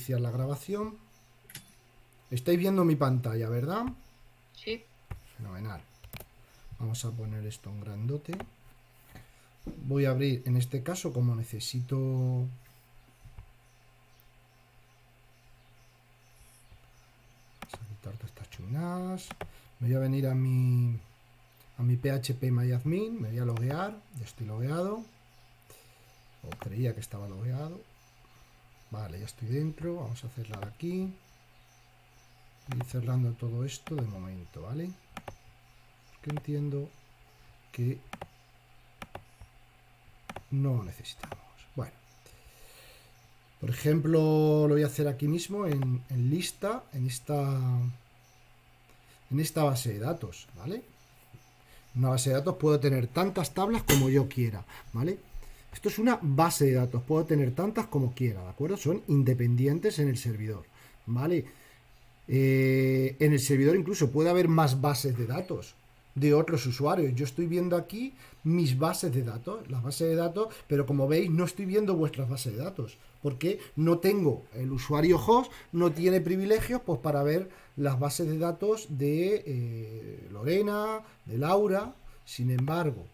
iniciar la grabación. Estáis viendo mi pantalla, ¿verdad? Sí. Fenomenal. Vamos a poner esto en grandote. Voy a abrir, en este caso, como necesito... Vamos a quitar todas estas chuminadas. Me voy a venir a mi PHP MyAdmin, me voy a loguear, ya estoy logueado. O creía que estaba logueado. Vale, ya estoy dentro. Vamos a cerrar aquí. Y cerrando todo esto de momento, ¿vale? Porque entiendo que no lo necesitamos. Bueno. Por ejemplo, lo voy a hacer aquí mismo en lista, en esta base de datos, ¿vale? Una base de datos puedo tener tantas tablas como yo quiera, ¿vale? Esto es una base de datos, puedo tener tantas como quiera, ¿de acuerdo? Son independientes en el servidor, ¿vale? En el servidor incluso puede haber más bases de datos de otros usuarios. Yo estoy viendo aquí mis bases de datos, las bases de datos, pero como veis no estoy viendo vuestras bases de datos, porque no tengo, el usuario host no tiene privilegios pues para ver las bases de datos de Lorena, de Laura. Sin embargo,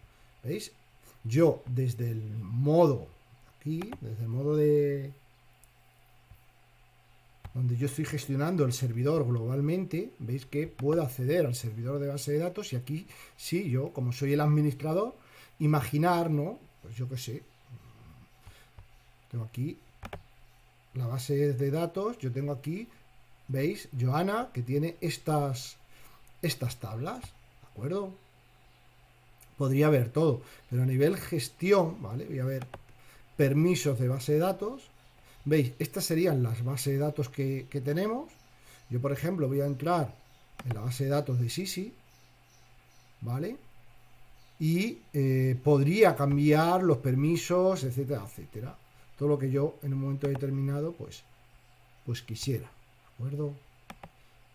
¿veis? Yo desde el modo, aquí, desde el modo de donde yo estoy gestionando el servidor globalmente, veis que puedo acceder al servidor de base de datos y aquí sí, yo como soy el administrador, imaginar, ¿no? Pues yo qué sé, tengo aquí la base de datos, yo tengo aquí, veis, Joana, que tiene estas tablas, ¿de acuerdo? Podría ver todo, pero a nivel gestión, ¿vale? Voy a ver permisos de base de datos. ¿Veis? Estas serían las bases de datos que tenemos. Yo, por ejemplo, voy a entrar en la base de datos de Sisi, ¿vale? Y podría cambiar los permisos, etcétera, etcétera. Todo lo que yo en un momento determinado, pues quisiera. ¿De acuerdo?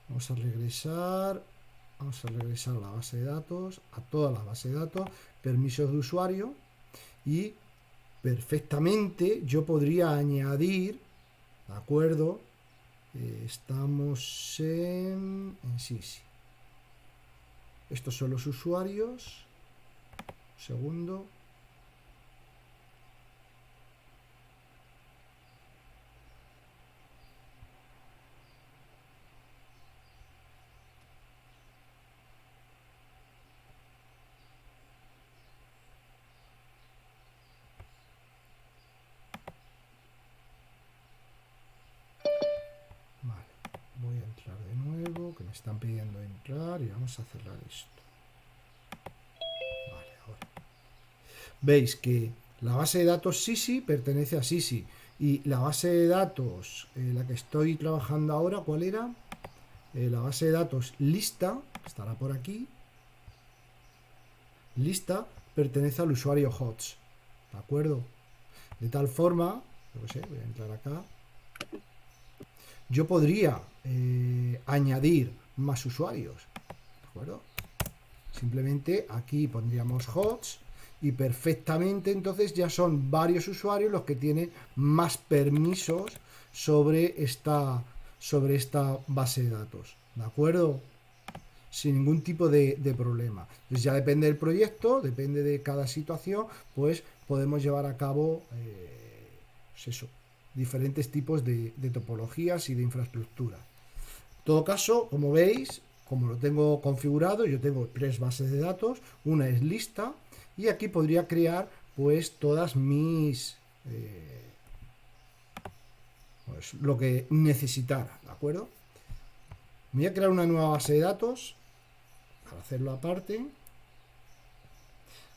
Vamos a regresar. Vamos a regresar a la base de datos, a todas las bases de datos, permisos de usuario y perfectamente yo podría añadir, ¿de acuerdo? Estamos en sí. Estos son los usuarios. Segundo. Vale, voy a entrar de nuevo, que me están pidiendo entrar y vamos a cerrar esto. Vale, ahora. Veis que la base de datos Sisi pertenece a Sisi y la base de datos, la que estoy trabajando ahora, ¿cuál era? La base de datos lista, que estará por aquí, lista, pertenece al usuario host, ¿de acuerdo? De tal forma, no sé, voy a entrar acá, yo podría añadir más usuarios, ¿de acuerdo? Simplemente aquí pondríamos hosts y perfectamente entonces ya son varios usuarios los que tienen más permisos sobre esta base de datos, ¿de acuerdo? Sin ningún tipo de problema. Entonces ya depende del proyecto, depende de cada situación, pues podemos llevar a cabo pues eso, diferentes tipos de topologías y de infraestructura. En todo caso, como veis, como lo tengo configurado, yo tengo tres bases de datos, una es lista y aquí podría crear pues todas mis pues, lo que necesitara, ¿de acuerdo? Me voy a crear una nueva base de datos para hacerlo aparte.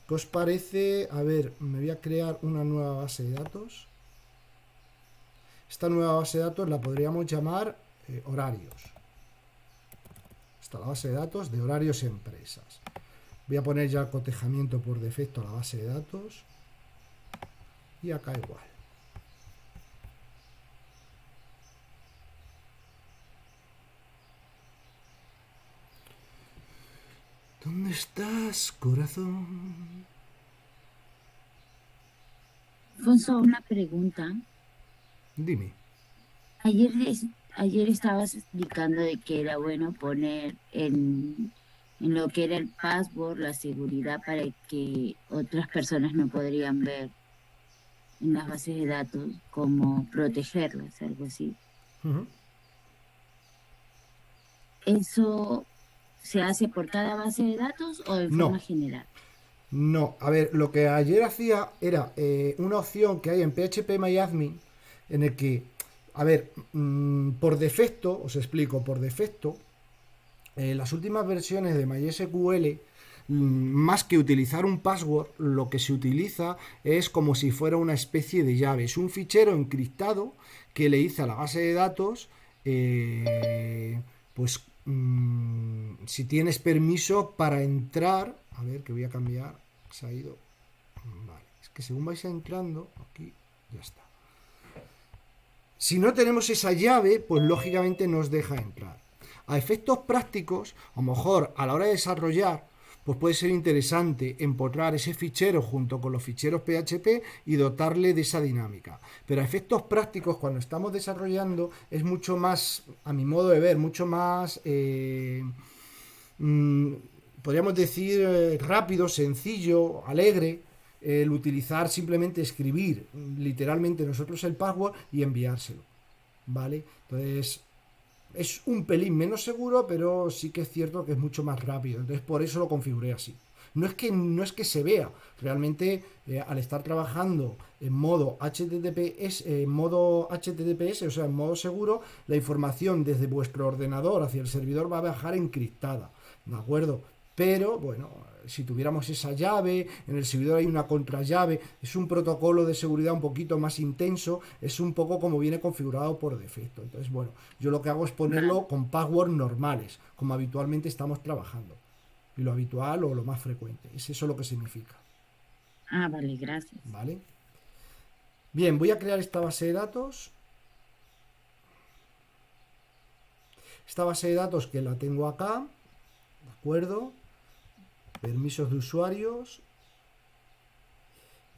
¿Qué os parece? A ver, me voy a crear una nueva base de datos. Esta nueva base de datos la podríamos llamar horarios. Esta es la base de datos de horarios empresas. Voy a poner ya el cotejamiento por defecto a la base de datos. Y acá igual. ¿Dónde estás, corazón? Alfonso, una pregunta. Dime. Ayer, ayer estabas explicando de que era bueno poner en lo que era el password la seguridad para que otras personas no podrían ver en las bases de datos, como protegerlas, algo así. Ujú. ¿Eso se hace por cada base de datos o en forma No, general? no. A ver, lo que ayer hacía era una opción que hay en PHP en el que, a ver, por defecto, os explico, por defecto, las últimas versiones de MySQL, más que utilizar un password, lo que se utiliza es como si fuera una especie de llave. Es un fichero encriptado que le dice a la base de datos, pues, si tienes permiso para entrar. A ver, que voy a cambiar. Se ha ido. Vale. Es que según vais entrando, aquí ya está. Si no tenemos esa llave, pues lógicamente nos deja entrar. A efectos prácticos, a lo mejor a la hora de desarrollar, pues puede ser interesante empotrar ese fichero junto con los ficheros PHP y dotarle de esa dinámica. Pero a efectos prácticos, cuando estamos desarrollando, es mucho más, a mi modo de ver, mucho más, mm, podríamos decir, rápido, sencillo, alegre, el utilizar simplemente escribir literalmente nosotros el password y enviárselo. ¿Vale? Entonces, es un pelín menos seguro, pero sí que es cierto que es mucho más rápido. Entonces, por eso lo configuré así. No es que se vea, realmente al estar trabajando en modo HTTPS, o sea, en modo seguro, la información desde vuestro ordenador hacia el servidor va a bajar encriptada, ¿de acuerdo? Pero bueno, si tuviéramos esa llave, en el servidor hay una contrallave, es un protocolo de seguridad un poquito más intenso, es un poco como viene configurado por defecto. Entonces, bueno, yo lo que hago es Vale. ponerlo con passwords normales, como habitualmente estamos trabajando. Y lo habitual o lo más frecuente. Es eso lo que significa. Ah, vale, gracias. ¿Vale? Bien, voy a crear esta base de datos. Esta base de datos que la tengo acá, ¿de acuerdo? Permisos de usuarios.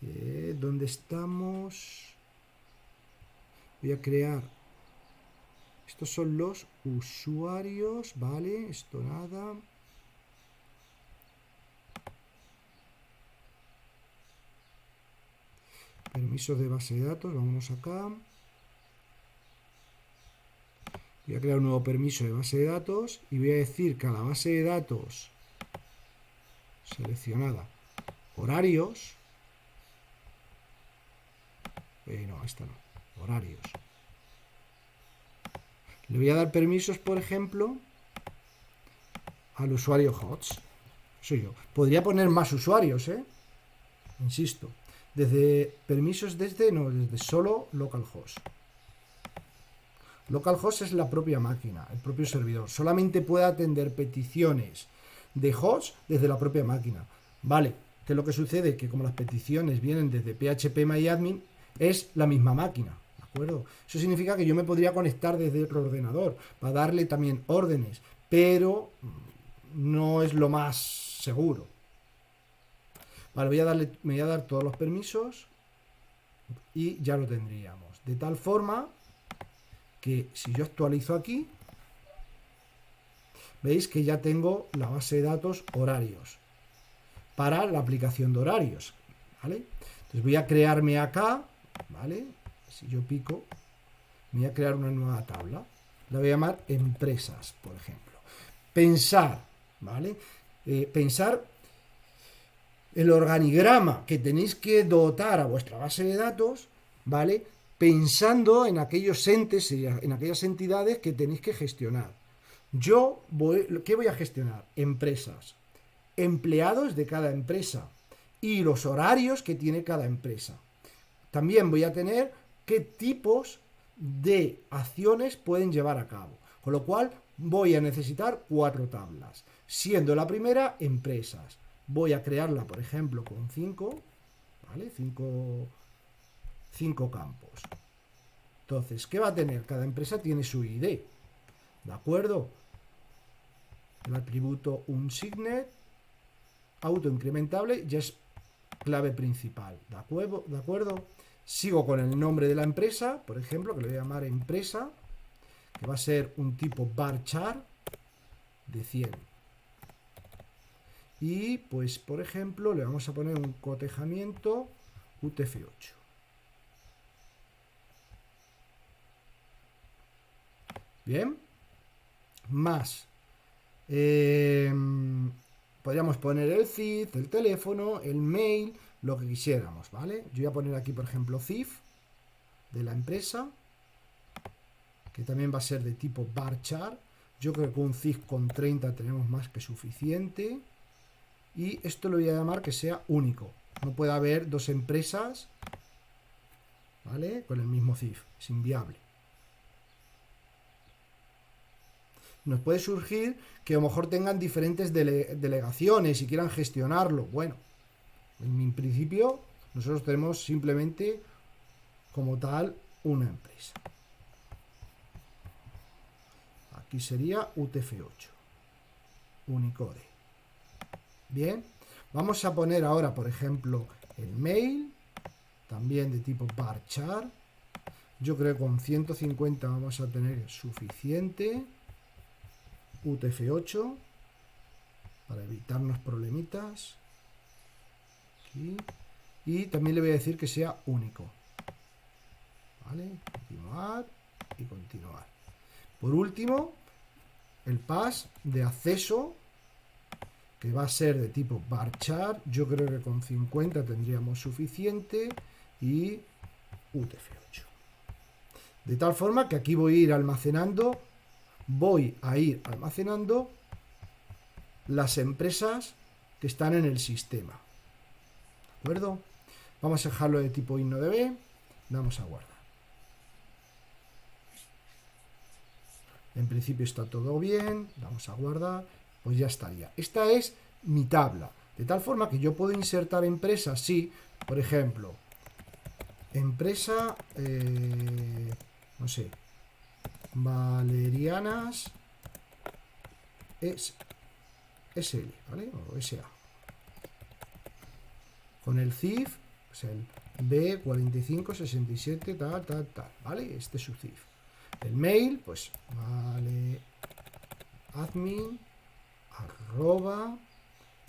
¿Dónde estamos? Voy a crear. Estos son los usuarios, ¿vale? Esto nada. Permisos de base de datos, vámonos acá. Voy a crear un nuevo permiso de base de datos y voy a decir que a la base de datos seleccionada horarios, no, esta no, horarios. Le voy a dar permisos, por ejemplo, al usuario hosts. Soy yo. Podría poner más usuarios, insisto. Desde permisos desde solo localhost. Localhost es la propia máquina, el propio servidor. Solamente puede atender peticiones de host desde la propia máquina. Vale, ¿qué es lo que sucede? Que como las peticiones vienen desde phpMyAdmin, es la misma máquina. ¿De acuerdo? Eso significa que yo me podría conectar desde otro ordenador para darle también órdenes, pero no es lo más seguro. Vale, me voy a dar todos los permisos y ya lo tendríamos. De tal forma que si yo actualizo aquí, veis que ya tengo la base de datos horarios para la aplicación de horarios, ¿vale? Entonces voy a crearme acá, ¿vale? Si yo pico, me voy a crear una nueva tabla. La voy a llamar empresas, por ejemplo. Pensar, ¿vale? Pensar el organigrama que tenéis que dotar a vuestra base de datos, ¿vale? Pensando en aquellos entes y en aquellas entidades que tenéis que gestionar. ¿Qué voy a gestionar? Empresas, empleados de cada empresa y los horarios que tiene cada empresa. También voy a tener qué tipos de acciones pueden llevar a cabo. Con lo cual voy a necesitar 4 tablas. Siendo la primera empresas. Voy a crearla, por ejemplo, con 5, ¿vale? 5 campos. Entonces, ¿qué va a tener? Cada empresa tiene su ID. ¿De acuerdo? El atributo unSignet autoincrementable ya es clave principal. ¿De acuerdo? Sigo con el nombre de la empresa, por ejemplo, que le voy a llamar empresa, que va a ser un tipo varchar de 100. Y pues, por ejemplo, le vamos a poner un cotejamiento UTF-8. Bien. Más. Podríamos poner el CIF, el teléfono, el mail, lo que quisiéramos, ¿vale? Yo voy a poner aquí, por ejemplo, CIF de la empresa, que también va a ser de tipo varchar. Yo creo que un CIF con 30 tenemos más que suficiente. Y esto lo voy a llamar que sea único. No puede haber dos empresas, ¿vale?, con el mismo CIF. Es inviable. Nos puede surgir que a lo mejor tengan diferentes delegaciones y quieran gestionarlo. Bueno, en principio nosotros tenemos simplemente como tal una empresa. Aquí sería UTF-8, Unicode. Bien, vamos a poner ahora, por ejemplo, el mail, también de tipo varchar. Yo creo que con 150 vamos a tener suficiente. UTF-8, para evitarnos problemitas. Aquí. Y también le voy a decir que sea único. ¿Vale? Continuar y continuar. Por último, el pass de acceso, que va a ser de tipo varchar. Yo creo que con 50 tendríamos suficiente. Y UTF-8. De tal forma que aquí voy a ir almacenando las empresas que están en el sistema. ¿De acuerdo? Vamos a dejarlo de tipo InnoDB. Damos a guardar. En principio está todo bien. Vamos a guardar. Pues ya estaría. Esta es mi tabla. De tal forma que yo puedo insertar empresas. Sí, por ejemplo, empresa, no sé, Valerianas SL, ¿vale? O SA. Con el CIF, pues el B4567, tal, ¿vale? Este es su CIF. El mail, pues, vale, admin,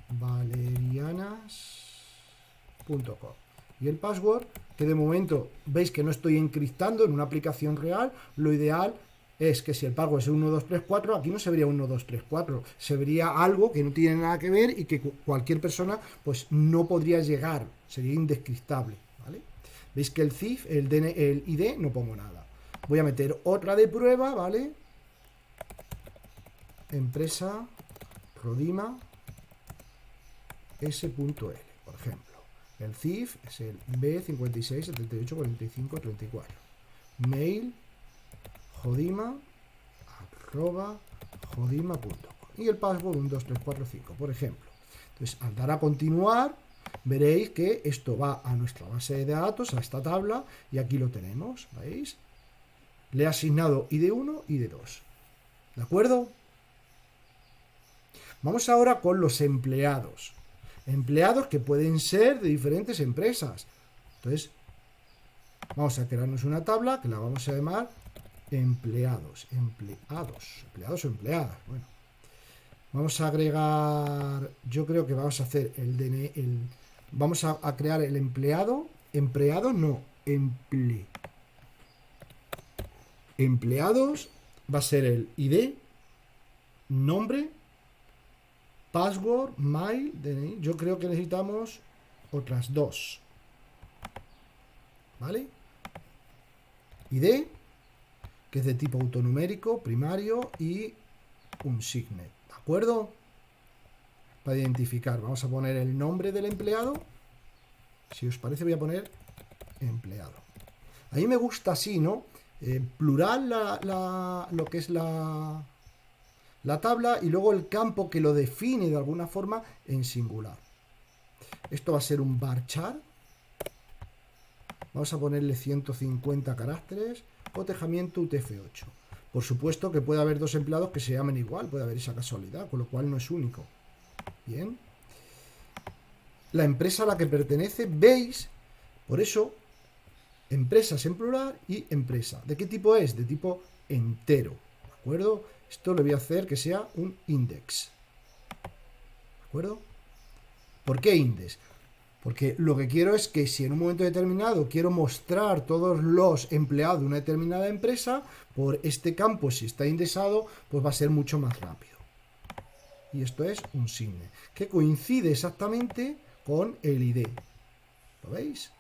@valerianas.com. Y el password, que de momento veis que no estoy encriptando en una aplicación real. Lo ideal es que si el password es 1234, aquí no se vería 1234, se vería algo que no tiene nada que ver y que cualquier persona pues no podría llegar, sería indescriptable, ¿vale? Veis que el CIF, el ID, no pongo nada. Voy a meter otra de prueba, ¿vale? Empresa Rodima S.L, por ejemplo. El CIF es el B56784534. Mail jodima@jodima.com. Y el password 12345, por ejemplo. Entonces, al dar a continuar, veréis que esto va a nuestra base de datos, a esta tabla, y aquí lo tenemos, ¿veis? Le he asignado ID1 y ID2. ¿De acuerdo? Vamos ahora con los empleados. Empleados que pueden ser de diferentes empresas. Entonces, vamos a crearnos una tabla que la vamos a llamar empleados o empleadas. Bueno, vamos a agregar, yo creo que vamos a hacer vamos a crear el empleados va a ser el ID, nombre, password, mail, DNI. Yo creo que necesitamos otras dos, ¿vale? ID, que es de tipo autonumérico, primario, y un signet, ¿de acuerdo? Para identificar, vamos a poner el nombre del empleado. Si os parece, voy a poner empleado. A mí me gusta así, ¿no? Plural lo que es la tabla, y luego el campo que lo define de alguna forma en singular. Esto va a ser un varchar. Vamos a ponerle 150 caracteres. Cotejamiento UTF-8. Por supuesto que puede haber dos empleados que se llamen igual, puede haber esa casualidad, con lo cual no es único. Bien. La empresa a la que pertenece, veis, por eso empresas en plural y empresa. ¿De qué tipo es? De tipo entero, ¿de acuerdo? Esto le voy a hacer que sea un index, ¿de acuerdo? ¿Por qué index? Porque lo que quiero es que si en un momento determinado quiero mostrar todos los empleados de una determinada empresa, por este campo, si está indexado, pues va a ser mucho más rápido. Y esto es un signe, que coincide exactamente con el ID. ¿Lo veis?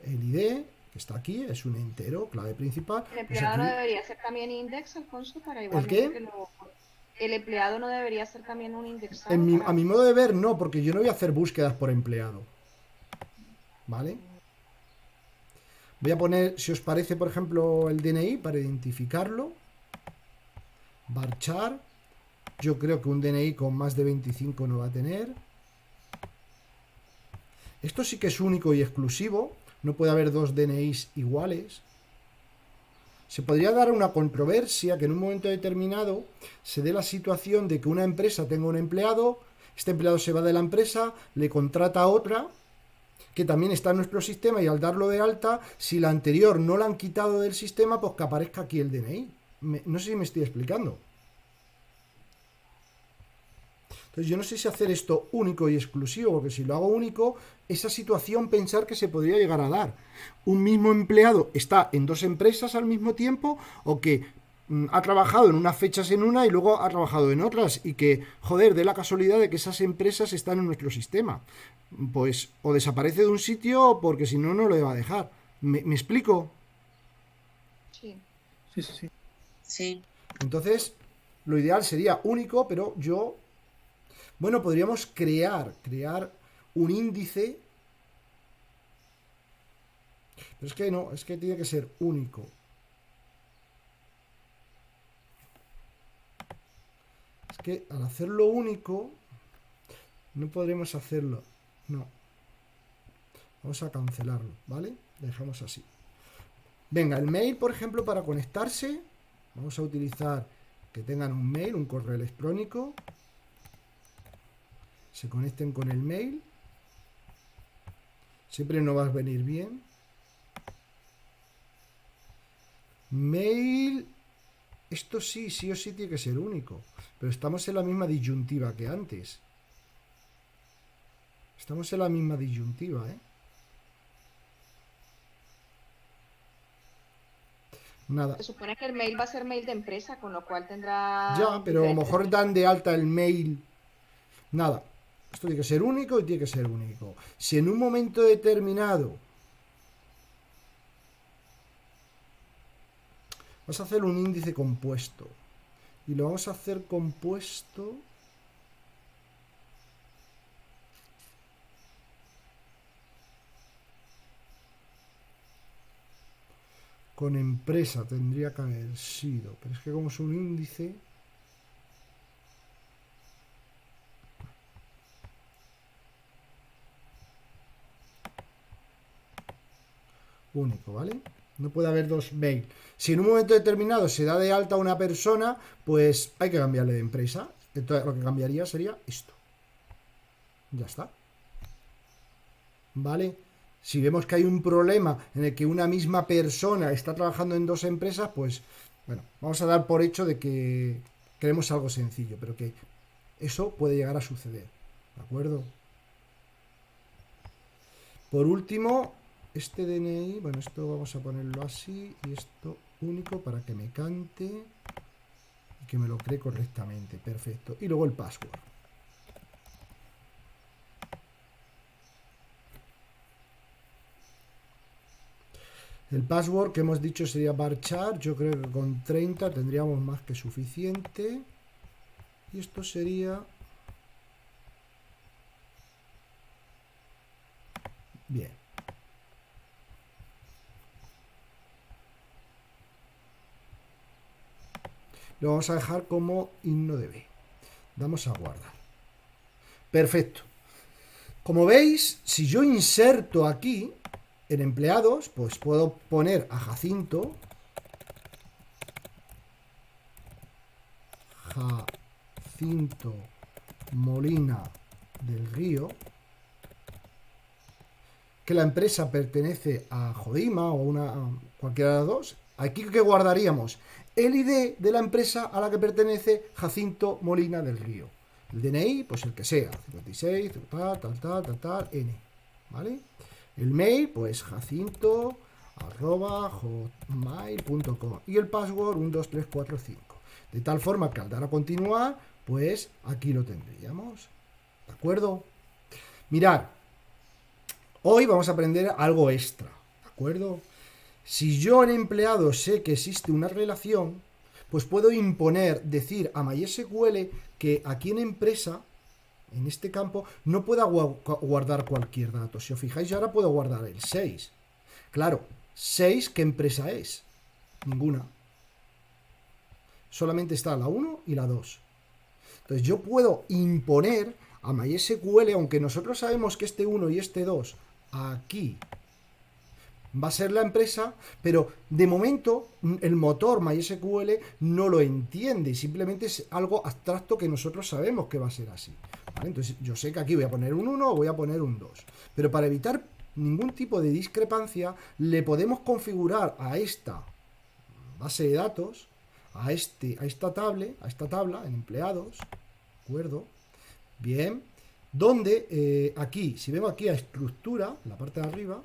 El ID, que está aquí, es un entero, clave principal. El Pues empleado aquí, no debería ser también index, Alfonso, para ¿el igualmente qué? que lo... El empleado no debería ser también un indexado para... A mi modo de ver, no, porque yo no voy a hacer búsquedas por empleado. ¿Vale? Voy a poner, si os parece, por ejemplo, el DNI para identificarlo. Varchar. Yo creo que un DNI con más de 25 no va a tener. Esto sí que es único y exclusivo. No puede haber dos DNIs iguales. Se podría dar una controversia que en un momento determinado se dé la situación de que una empresa tenga un empleado, este empleado se va de la empresa, le contrata a otra que también está en nuestro sistema y al darlo de alta, si la anterior no la han quitado del sistema, pues que aparezca aquí el DNI. No sé si me estoy explicando. Entonces yo no sé si hacer esto único y exclusivo, porque si lo hago único, esa situación pensar que se podría llegar a dar. Un mismo empleado está en dos empresas al mismo tiempo o que ha trabajado en unas fechas en una y luego ha trabajado en otras y que, joder, dé la casualidad de que esas empresas están en nuestro sistema. Pues o desaparece de un sitio porque si no, no lo va a dejar. ¿Me explico? Sí. Sí, sí, sí. Sí. Entonces, lo ideal sería único, pero yo... Bueno, podríamos crear un índice. Pero es que no, es que tiene que ser único. Es que al hacerlo único, no podremos hacerlo. No. Vamos a cancelarlo, ¿vale? Dejamos así. Venga, el mail, por ejemplo, para conectarse, vamos a utilizar que tengan un mail, un correo electrónico. Se conecten con el mail. Siempre no va a venir bien. Mail. Esto sí, sí o sí tiene que ser único. Pero estamos en la misma disyuntiva que antes. Estamos en la misma disyuntiva, ¿eh? Nada. Se supone que el mail va a ser mail de empresa, con lo cual tendrá Ya, pero a lo diferentes... mejor dan de alta el mail. Nada. Esto tiene que ser único y tiene que ser único. Si en un momento determinado vamos a hacer un índice compuesto y lo vamos a hacer compuesto con empresa, tendría que haber sido, pero es que como es un índice, único, ¿vale? No puede haber dos mail. Si en un momento determinado se da de alta a una persona, pues hay que cambiarle de empresa. Entonces lo que cambiaría sería esto. Ya está. ¿Vale? Si vemos que hay un problema en el que una misma persona está trabajando en dos empresas, pues, bueno, vamos a dar por hecho de que queremos algo sencillo, pero que eso puede llegar a suceder. ¿De acuerdo? Por último, este DNI, bueno, esto vamos a ponerlo así y esto único para que me cante y que me lo cree correctamente. Perfecto. Y luego el password. El password que hemos dicho sería varchar. Yo creo que con 30 tendríamos más que suficiente. Y esto sería... Bien. Lo vamos a dejar como InnoDB. Damos a guardar. Perfecto. Como veis, si yo inserto aquí en empleados, pues puedo poner a Jacinto. Jacinto Molina del Río. que la empresa pertenece a Jodima o a cualquiera de las dos, aquí que guardaríamos el ID de la empresa a la que pertenece Jacinto Molina del Río. El DNI, pues el que sea, 56, tal, N, ¿vale? El mail, pues jacinto@hotmail.com y el password 12345. De tal forma que al dar a continuar, pues aquí lo tendríamos. ¿De acuerdo? Mirad, hoy vamos a aprender algo extra, ¿de acuerdo? Si yo en empleado sé que existe una relación, pues puedo imponer, decir a MySQL que aquí en empresa, en este campo, no pueda guardar cualquier dato. Si os fijáis, yo ahora puedo guardar el 6. Claro, 6, ¿qué empresa es? Ninguna. Solamente está la 1 y la 2. Entonces yo puedo imponer a MySQL, aunque nosotros sabemos que este 1 y este 2 aquí va a ser la empresa, pero de momento el motor MySQL no lo entiende, simplemente es algo abstracto que nosotros sabemos que va a ser así, ¿vale? Entonces yo sé que aquí voy a poner un 1 o voy a poner un 2, pero para evitar ningún tipo de discrepancia le podemos configurar a esta base de datos, a esta tabla en empleados, ¿de acuerdo? Bien, donde aquí, si vemos aquí a estructura, la parte de arriba,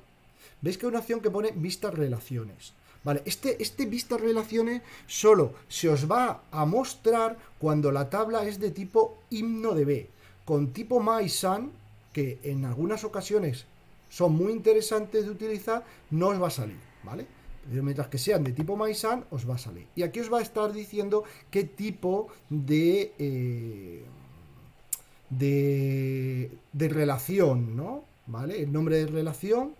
veis que hay una opción que pone vistas relaciones. Vale, este vistas relaciones solo se os va a mostrar cuando la tabla es de tipo InnoDB. Con tipo MySun, que en algunas ocasiones son muy interesantes de utilizar, no os va a salir, ¿vale? Pero mientras que sean de tipo MySun, os va a salir. Y aquí os va a estar diciendo qué tipo de relación, ¿no? ¿Vale? El nombre de relación,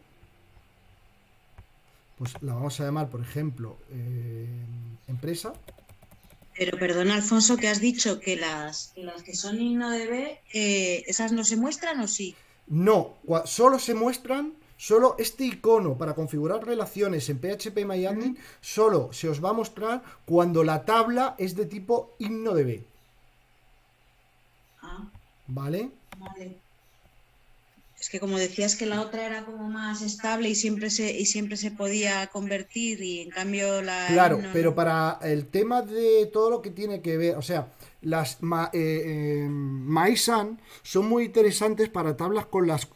pues la vamos a llamar, por ejemplo, empresa. Pero perdona, Alfonso, que has dicho que las que son InnoDB, ¿esas no se muestran o sí? No, solo se muestran, solo este icono para configurar relaciones en PHP-MyAdmin, solo se os va a mostrar cuando la tabla es de tipo InnoDB. Ah, ¿Vale? vale. Es que como decías que la otra era como más estable y siempre se podía convertir y en cambio la... Claro, no, pero no. para el tema de todo lo que tiene que ver, o sea, las MySun son muy interesantes para tablas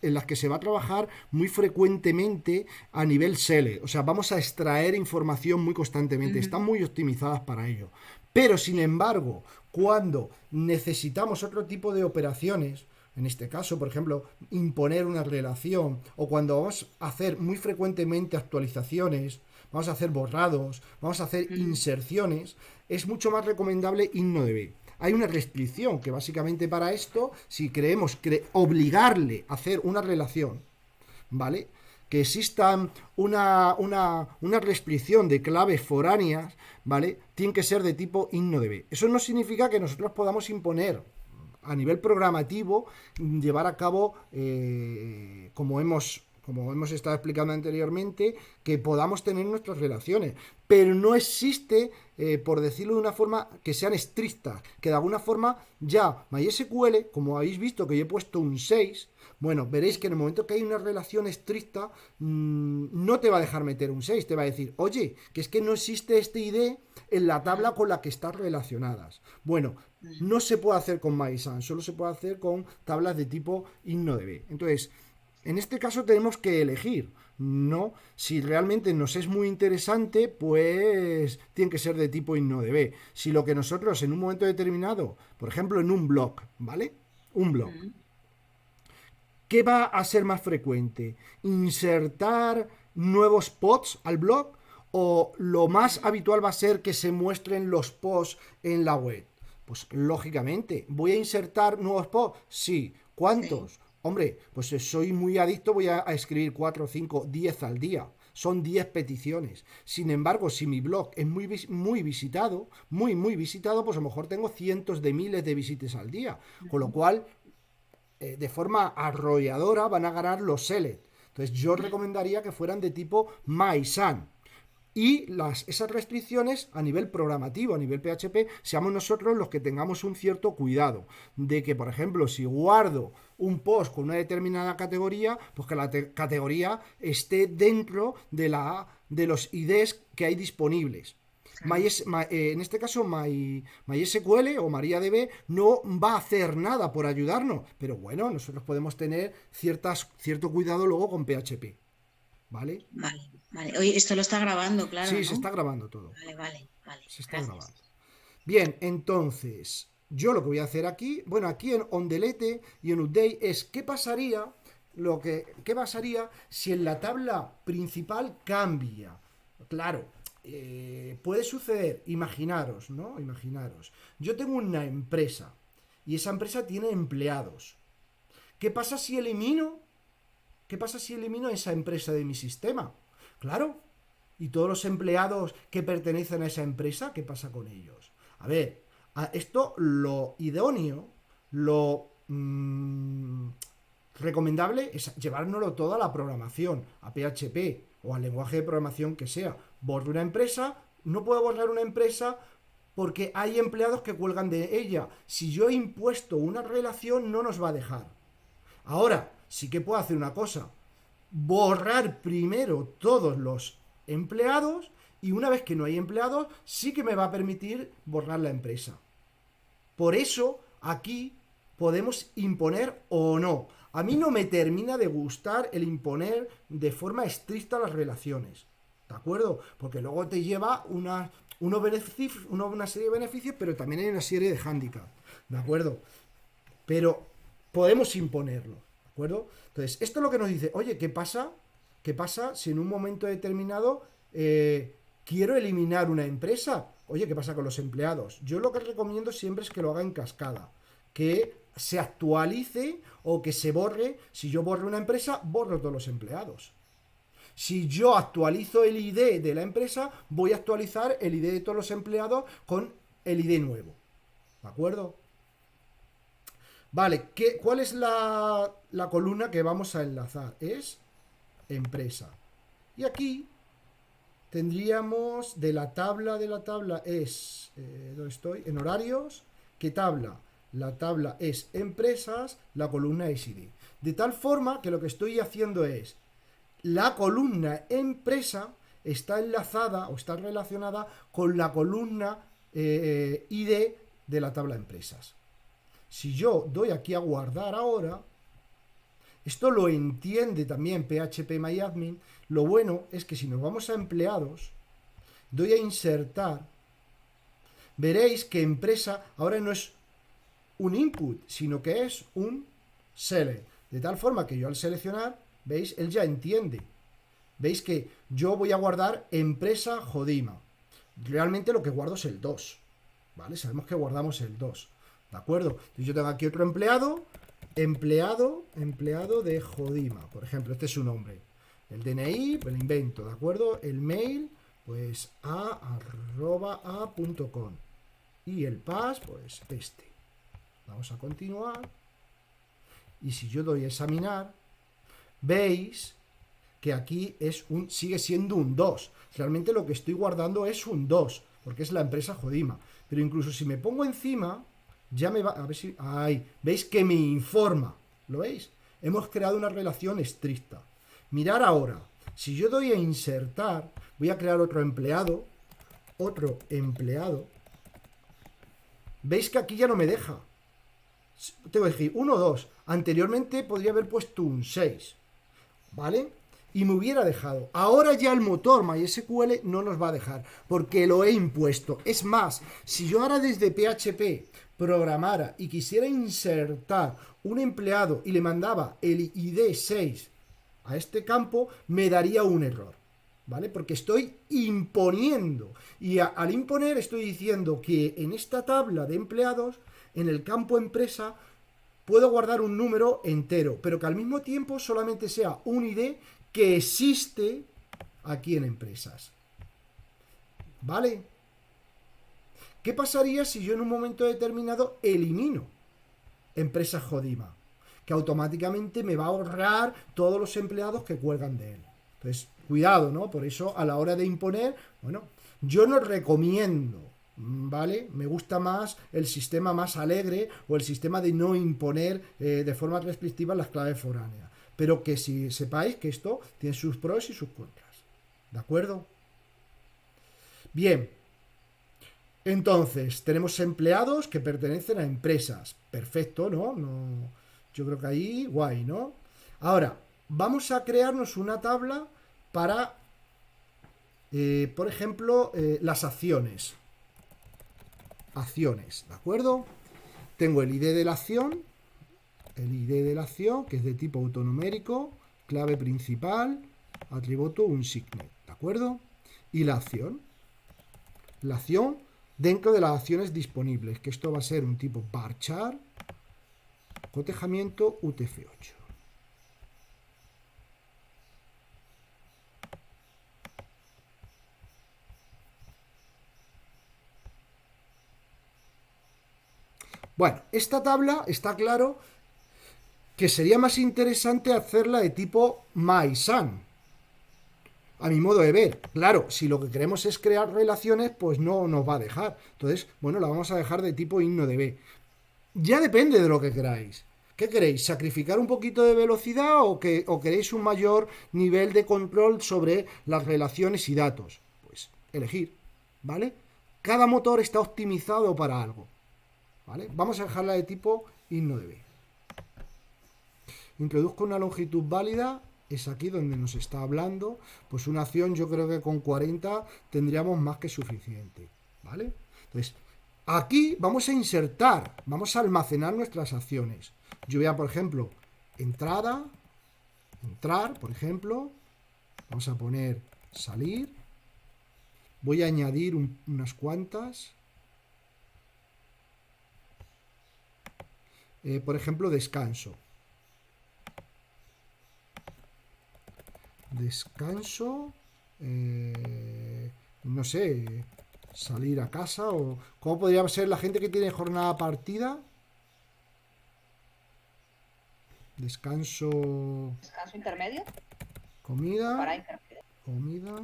en las que se va a trabajar muy frecuentemente a nivel SELE. O sea, vamos a extraer información muy constantemente. Están muy optimizadas para ello. Pero, sin embargo, cuando necesitamos otro tipo de operaciones, en este caso, por ejemplo, imponer una relación, o cuando vamos a hacer muy frecuentemente actualizaciones, vamos a hacer borrados, vamos a hacer inserciones, es mucho más recomendable InnoDB. Hay una restricción que básicamente para esto, si queremos obligarle a hacer una relación, ¿vale? Que exista una restricción de claves foráneas, ¿vale? Tiene que ser de tipo InnoDB. Eso no significa que nosotros podamos imponer a nivel programativo, llevar a cabo, como hemos estado explicando anteriormente, que podamos tener nuestras relaciones. Pero no existe, por decirlo de una forma, que sean estrictas, que de alguna forma ya MySQL, como habéis visto que yo he puesto un 6, bueno, veréis que en el momento que hay una relación estricta, no te va a dejar meter un 6, te va a decir, oye, que es que no existe este ID en la tabla con la que están relacionadas. Bueno, no se puede hacer con MySun, solo se puede hacer con tablas de tipo InnoDB. Entonces, en este caso tenemos que elegir, ¿no? Si realmente nos es muy interesante, pues tiene que ser de tipo InnoDB. Si lo que nosotros en un momento determinado, por ejemplo en un blog, ¿vale? Un blog. ¿Qué va a ser más frecuente? ¿Insertar nuevos posts al blog? ¿O lo más habitual va a ser que se muestren los posts en la web? Pues lógicamente, ¿voy a insertar nuevos posts? Sí. ¿Cuántos? Sí. Hombre, pues soy muy adicto, voy a escribir 4, 5, 10 al día. Son 10 peticiones. Sin embargo, si mi blog es muy visitado, muy visitado, pues a lo mejor tengo cientos de miles de visitas al día. Con lo cual, de forma arrolladora van a ganar los select. Entonces yo recomendaría que fueran de tipo MySun. y esas restricciones a nivel programativo, a nivel PHP, seamos nosotros los que tengamos un cierto cuidado de que, por ejemplo, si guardo un post con una determinada categoría, pues que la categoría esté dentro de los IDs que hay disponibles. En este caso MySQL o MariaDB no va a hacer nada por ayudarnos, pero bueno, nosotros podemos tener cierto cuidado luego con PHP, ¿vale? Vale. Oye, esto lo está grabando, claro, Sí, ¿no? se está grabando todo. Vale. Se está Gracias. grabando. Bien, entonces, yo lo que voy a hacer aquí, bueno, aquí en OnDelete y en Update es qué pasaría si en la tabla principal cambia. Claro, puede suceder, imaginaros, ¿no? Imaginaros. Yo tengo una empresa y esa empresa tiene empleados. ¿Qué pasa si elimino? ¿Qué pasa si elimino esa empresa de mi sistema? Claro. ¿Y todos los empleados que pertenecen a esa empresa, qué pasa con ellos? A ver, esto lo idóneo, lo recomendable es llevárnoslo todo a la programación, a PHP o al lenguaje de programación que sea. Borro una empresa, no puedo borrar una empresa porque hay empleados que cuelgan de ella. Si yo he impuesto una relación, no nos va a dejar. Ahora, sí que puedo hacer una cosa, borrar primero todos los empleados y una vez que no hay empleados, sí que me va a permitir borrar la empresa. Por eso, aquí podemos imponer o no. A mí no me termina de gustar el imponer de forma estricta las relaciones, ¿de acuerdo? Porque luego te lleva una serie de beneficios, pero también hay una serie de hándicaps, ¿de acuerdo? Pero podemos imponerlo, ¿de acuerdo? Entonces, esto es lo que nos dice, oye, ¿qué pasa? ¿Qué pasa si en un momento determinado quiero eliminar una empresa? Oye, ¿qué pasa con los empleados? Yo lo que recomiendo siempre es que lo haga en cascada, que se actualice o que se borre. Si yo borro una empresa, borro todos los empleados. Si yo actualizo el ID de la empresa, voy a actualizar el ID de todos los empleados con el ID nuevo, ¿de acuerdo? Vale, ¿cuál es la columna que vamos a enlazar? Es empresa. Y aquí tendríamos de la tabla es, ¿dónde estoy? En horarios, ¿qué tabla? La tabla es empresas, la columna es ID. De tal forma que lo que estoy haciendo es, la columna empresa está enlazada o está relacionada con la columna ID de la tabla empresas. Si yo doy aquí a guardar ahora, esto lo entiende también PHPMyAdmin. Lo bueno es que si nos vamos a empleados, doy a insertar, veréis que empresa ahora no es un input, sino que es un select. De tal forma que yo al seleccionar, veis, él ya entiende. Veis que yo voy a guardar empresa Jodima. Realmente lo que guardo es el 2. ¿Vale? Sabemos que guardamos el 2. ¿De acuerdo? Entonces yo tengo aquí otro empleado de Jodima. Por ejemplo, este es su nombre. El DNI, pues lo invento, ¿de acuerdo? El mail, pues a@a.com. Y el pass, pues este. Vamos a continuar. Y si yo doy a examinar, veis que aquí sigue siendo un 2. Realmente lo que estoy guardando es un 2, porque es la empresa Jodima. Pero incluso si me pongo encima, ya me va, a ver si, ahí, veis que me informa, ¿lo veis? Hemos creado una relación estricta. Mirar ahora, si yo doy a insertar, voy a crear otro empleado, veis que aquí ya no me deja. Tengo que decir 1, 2, anteriormente podría haber puesto un 6, ¿vale? Y me hubiera dejado. Ahora ya el motor MySQL no nos va a dejar, porque lo he impuesto. Es más, si yo ahora desde PHP programara y quisiera insertar un empleado y le mandaba el ID 6 a este campo, me daría un error, ¿vale? Porque estoy imponiendo. Y al imponer estoy diciendo que en esta tabla de empleados, en el campo empresa, puedo guardar un número entero, pero que al mismo tiempo solamente sea un ID que existe aquí en empresas. ¿Vale? ¿Qué pasaría si yo en un momento determinado elimino empresa Jodima? Que automáticamente me va a ahorrar todos los empleados que cuelgan de él. Entonces, cuidado, ¿no? Por eso, a la hora de imponer, bueno, yo no recomiendo, ¿vale? Me gusta más el sistema más alegre o el sistema de no imponer de forma restrictiva las claves foráneas. Pero que si sepáis que esto tiene sus pros y sus contras. ¿De acuerdo? Bien. Entonces, tenemos empleados que pertenecen a empresas. Perfecto, ¿no? Yo creo que ahí, guay, ¿no? Ahora, vamos a crearnos una tabla para, por ejemplo, las acciones. Acciones, ¿de acuerdo? Tengo el ID de la acción, que es de tipo autonumérico, clave principal, atributo unsigned, ¿de acuerdo? Y la acción. La acción dentro de las acciones disponibles, que esto va a ser un tipo varchar, cotejamiento UTF-8. Bueno, esta tabla está claro que sería más interesante hacerla de tipo MySun, a mi modo de ver. Claro, si lo que queremos es crear relaciones, pues no nos va a dejar. Entonces, bueno, la vamos a dejar de tipo InnoDB. Ya depende de lo que queráis. ¿Qué queréis? ¿Sacrificar un poquito de velocidad o queréis un mayor nivel de control sobre las relaciones y datos? Pues elegir, ¿vale? Cada motor está optimizado para algo, ¿vale? Vamos a dejarla de tipo InnoDB. Introduzco una longitud válida, es aquí donde nos está hablando. Pues una acción, yo creo que con 40 tendríamos más que suficiente, ¿vale? Entonces, aquí vamos a insertar, vamos a almacenar nuestras acciones. Yo voy a, por ejemplo, entrar, por ejemplo, vamos a poner salir, voy a añadir unas cuantas, por ejemplo, descanso, no sé, salir a casa, o cómo podría ser la gente que tiene jornada partida. Descanso intermedio. Comida. Para intermedio. Comida.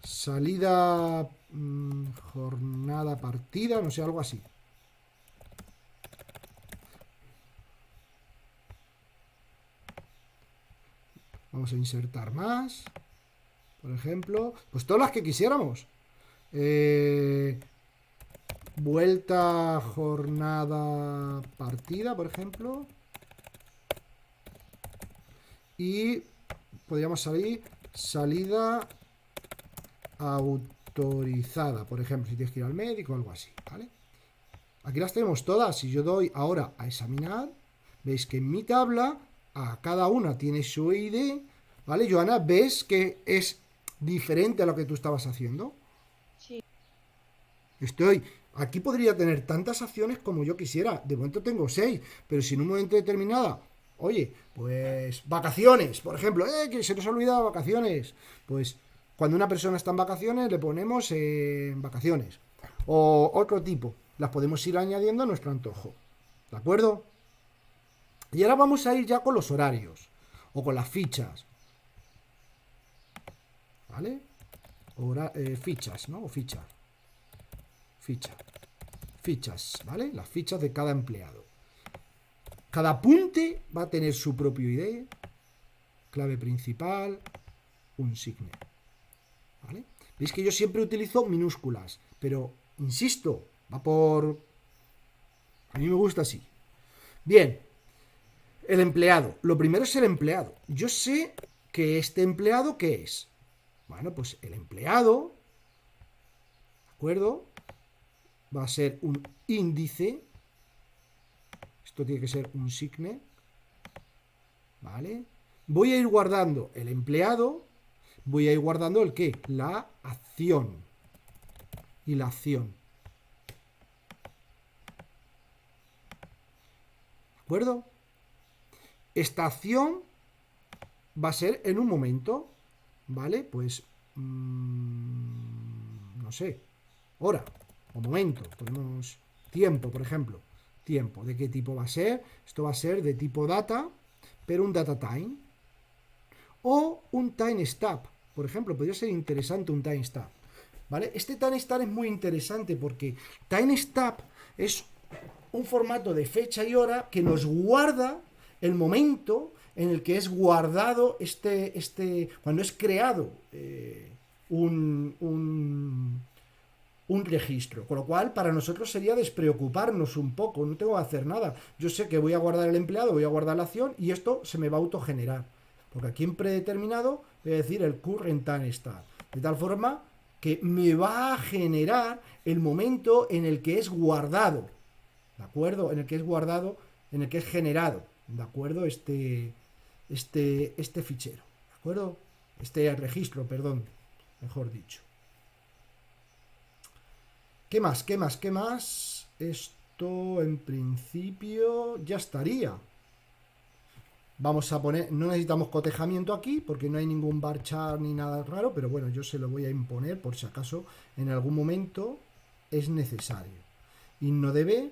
Salida, jornada partida, no sé, algo así. Vamos a insertar más. Por ejemplo, pues todas las que quisiéramos. Vuelta, jornada, partida, por ejemplo. Y podríamos salir salida autorizada, por ejemplo, si tienes que ir al médico o algo así, ¿vale? Aquí las tenemos todas. Si yo doy ahora a examinar, veis que en mi tabla a cada una tiene su ID, ¿vale? Joana, ¿ves que es diferente a lo que tú estabas haciendo? Sí. Aquí podría tener tantas acciones como yo quisiera. De momento tengo 6, pero si en un momento determinado, oye, pues vacaciones, por ejemplo, que se nos ha olvidado vacaciones. Pues cuando una persona está en vacaciones, le ponemos vacaciones. O otro tipo. Las podemos ir añadiendo a nuestro antojo. ¿De acuerdo? Y ahora vamos a ir ya con los horarios. O con las fichas. ¿Vale? Fichas, ¿no? O fichas. Fichas, ¿vale? Las fichas de cada empleado. Cada apunte va a tener su propio ID, clave principal, un signo, ¿vale? Veis que yo siempre utilizo minúsculas, pero, insisto, va por... A mí me gusta así. Bien, el empleado. Lo primero es el empleado. Yo sé que este empleado, ¿qué es? Bueno, pues el empleado, ¿de acuerdo? Va a ser un índice. Esto tiene que ser un signe, ¿vale? Voy a ir guardando el empleado, voy a ir guardando el qué, la acción y la acción. ¿De acuerdo? Esta acción va a ser en un momento, ¿vale? Pues, no sé, hora o momento, ponemos tiempo, por ejemplo. Tiempo, ¿de qué tipo va a ser? Esto va a ser de tipo data, pero un data time, o un timestamp. Por ejemplo, podría ser interesante un timestamp. ¿Vale? Este timestamp es muy interesante porque timestamp es un formato de fecha y hora que nos guarda el momento en el que es guardado cuando es creado un registro, con lo cual para nosotros sería despreocuparnos un poco, no tengo que hacer nada, yo sé que voy a guardar el empleado, voy a guardar la acción y esto se me va a autogenerar, porque aquí en predeterminado voy a decir el current time start, de tal forma que me va a generar el momento en el que es guardado, ¿de acuerdo? En el que es guardado, en el que es generado, ¿de acuerdo? Este fichero, ¿de acuerdo? Este registro, perdón, mejor dicho. ¿Qué más? ¿Qué más? ¿Qué más? Esto en principio ya estaría. Vamos a poner, no necesitamos cotejamiento aquí porque no hay ningún varchar ni nada raro, pero bueno, yo se lo voy a imponer por si acaso en algún momento es necesario. InnoDB,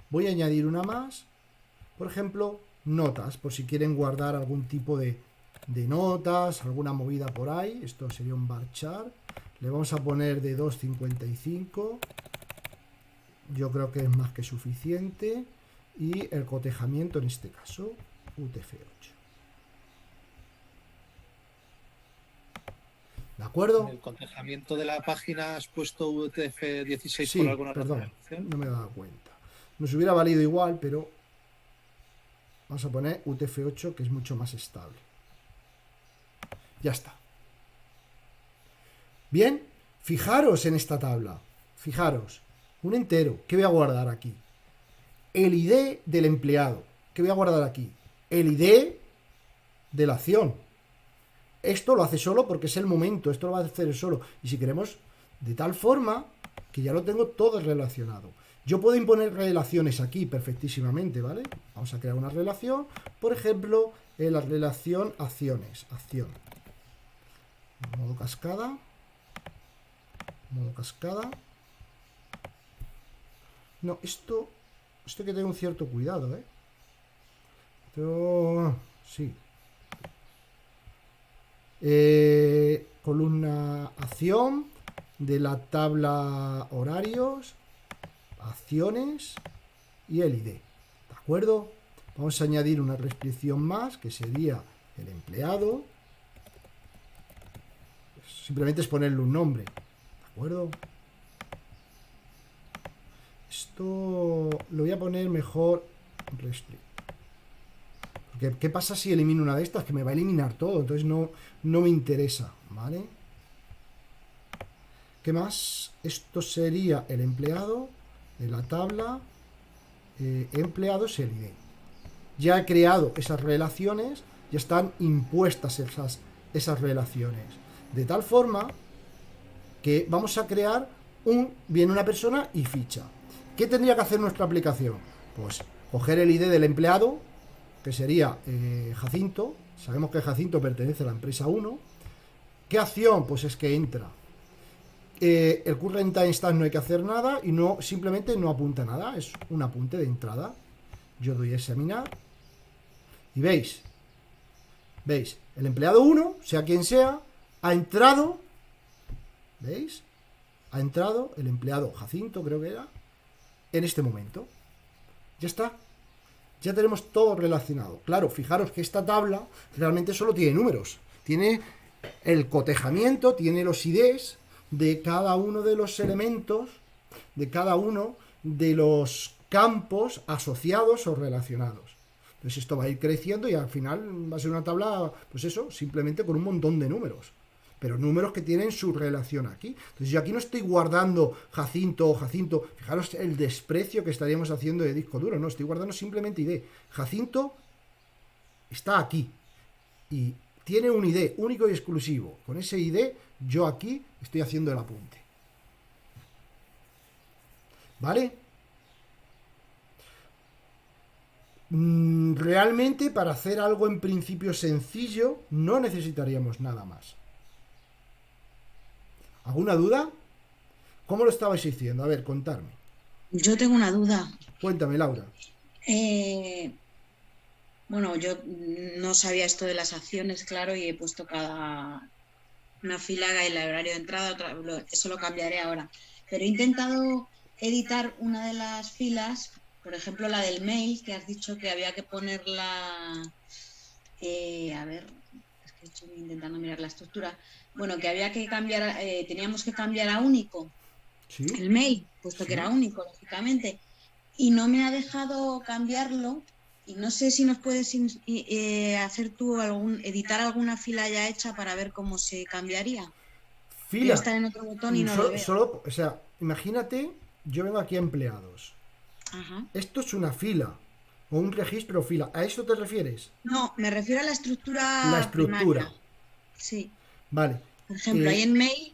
voy a añadir una más, por ejemplo, notas, por si quieren guardar algún tipo de notas, alguna movida por ahí. Esto sería un varchar. Le vamos a poner de 2.55. Yo creo que es más que suficiente. Y el cotejamiento en este caso, UTF-8. ¿De acuerdo? En el cotejamiento de la página has puesto UTF-16 Sí, por alguna perdón, razón. no me he dado cuenta. Nos hubiera valido igual, pero vamos a poner UTF-8, que es mucho más estable. Ya está. Bien, fijaros en esta tabla. Fijaros, un entero. ¿Qué voy a guardar aquí? El ID del empleado. ¿Qué voy a guardar aquí? El ID de la acción. Esto lo hace solo porque es el momento. Esto lo va a hacer solo. Y si queremos, de tal forma que ya lo tengo todo relacionado. Yo puedo imponer relaciones aquí perfectísimamente, ¿vale? Vamos a crear una relación. Por ejemplo, la relación acciones. Acción. Modo cascada. Modo cascada. No, esto hay que tener un cierto cuidado, ¿eh? Esto, sí. Columna acción de la tabla horarios, acciones y el ID. ¿De acuerdo? Vamos a añadir una restricción más que sería el empleado. Simplemente es ponerle un nombre. ¿De acuerdo? Esto lo voy a poner mejor restrict. Porque, ¿qué pasa si elimino una de estas? Que me va a eliminar todo. Entonces no me interesa. ¿Vale? ¿Qué más? Esto sería el empleado de la tabla. Empleados el ID. Ya he creado esas relaciones. Ya están impuestas esas relaciones. De tal forma que vamos a crear viene una persona y ficha. ¿Qué tendría que hacer nuestra aplicación? Pues coger el ID del empleado, que sería Jacinto. Sabemos que Jacinto pertenece a la empresa 1. ¿Qué acción? Pues es que entra. El current time start no hay que hacer nada y simplemente no apunta nada. Es un apunte de entrada. Yo doy a examinar. Y veis, el empleado 1, sea quien sea, ha entrado. ¿Veis? Ha entrado el empleado Jacinto, creo que era, en este momento. Ya está. Ya tenemos todo relacionado. Claro, fijaros que esta tabla realmente solo tiene números. Tiene el cotejamiento, tiene los IDs de cada uno de los elementos, de cada uno de los campos asociados o relacionados. Entonces esto va a ir creciendo y al final va a ser una tabla, pues eso, simplemente con un montón de números. Pero números que tienen su relación aquí. Entonces yo aquí no estoy guardando Jacinto. Fijaros el desprecio que estaríamos haciendo de disco duro. No, estoy guardando simplemente ID. Jacinto está aquí. Y tiene un ID único y exclusivo. Con ese ID yo aquí estoy haciendo el apunte. ¿Vale? Realmente para hacer algo en principio sencillo no necesitaríamos nada más. ¿Alguna duda? ¿Cómo lo estabais diciendo? A ver, contadme. Yo tengo una duda. Cuéntame, Laura. Bueno, yo no sabía esto de las acciones, claro, y he puesto una fila el horario de entrada, eso lo cambiaré ahora. Pero he intentado editar una de las filas, por ejemplo, la del mail, que has dicho que había que ponerla, a ver, es que estoy intentando mirar la estructura. Bueno, que había que cambiar, teníamos que cambiar a único ¿Sí? el mail, puesto que Sí. era único, lógicamente, y no me ha dejado cambiarlo. Y no sé si nos puedes hacer tú editar alguna fila ya hecha para ver cómo se cambiaría. Debe Fila. estar en otro botón y no lo veo. Solo, o sea, imagínate, yo vengo aquí a empleados. Ajá. Esto es una fila o un registro fila. ¿A eso te refieres? No, me refiero a la La estructura estructura. primaria. Sí. Vale. Por ejemplo, ahí en mail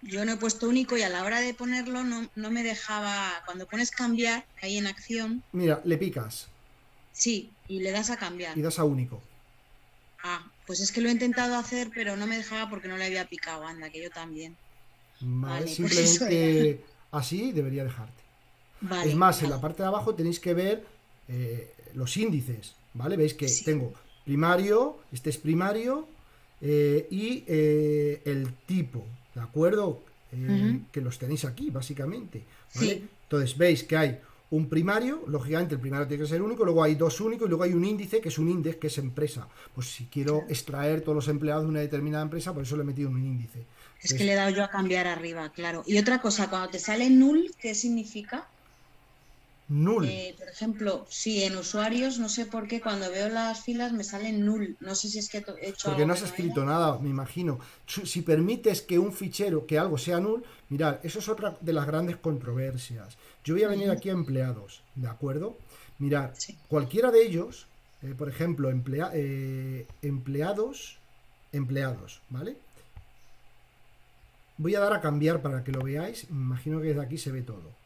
yo no he puesto único y a la hora de ponerlo no me dejaba. Cuando pones cambiar, ahí en acción, Mira, le picas sí, y le das a cambiar. y das a único. Ah, pues es que lo he intentado hacer, pero no me dejaba porque no le había picado, anda, que yo también. Vale, Vale, pues eso era. simplemente así debería dejarte. Es Vale, más, en vale. la parte de abajo tenéis que ver los índices, ¿vale? Veis que Sí. tengo primario, este es primario, y el tipo, ¿de acuerdo? Ujú. Que los tenéis aquí, básicamente, ¿vale? Sí, Entonces veis que hay un primario, lógicamente el primario tiene que ser único, luego hay dos únicos y luego hay un índice, que es un index, que es empresa. Pues si quiero claro. extraer todos los empleados de una determinada empresa, por eso le he metido un índice. Es que Entonces, le he dado yo a cambiar arriba, claro. Y otra cosa, cuando te sale null, ¿qué significa? null. Por ejemplo, sí, en usuarios, no sé por qué, cuando veo las filas me sale null. No sé si es que he hecho Porque algo no que has no era. escrito nada, me imagino. Si permites que un fichero, que algo sea null, mirad, eso es otra de las grandes controversias. Yo voy a venir Ujú. aquí a empleados, ¿de acuerdo? Mirad, Sí, cualquiera de ellos, por ejemplo, empleados, ¿vale? Voy a dar a cambiar para que lo veáis. Me imagino que desde aquí se ve todo.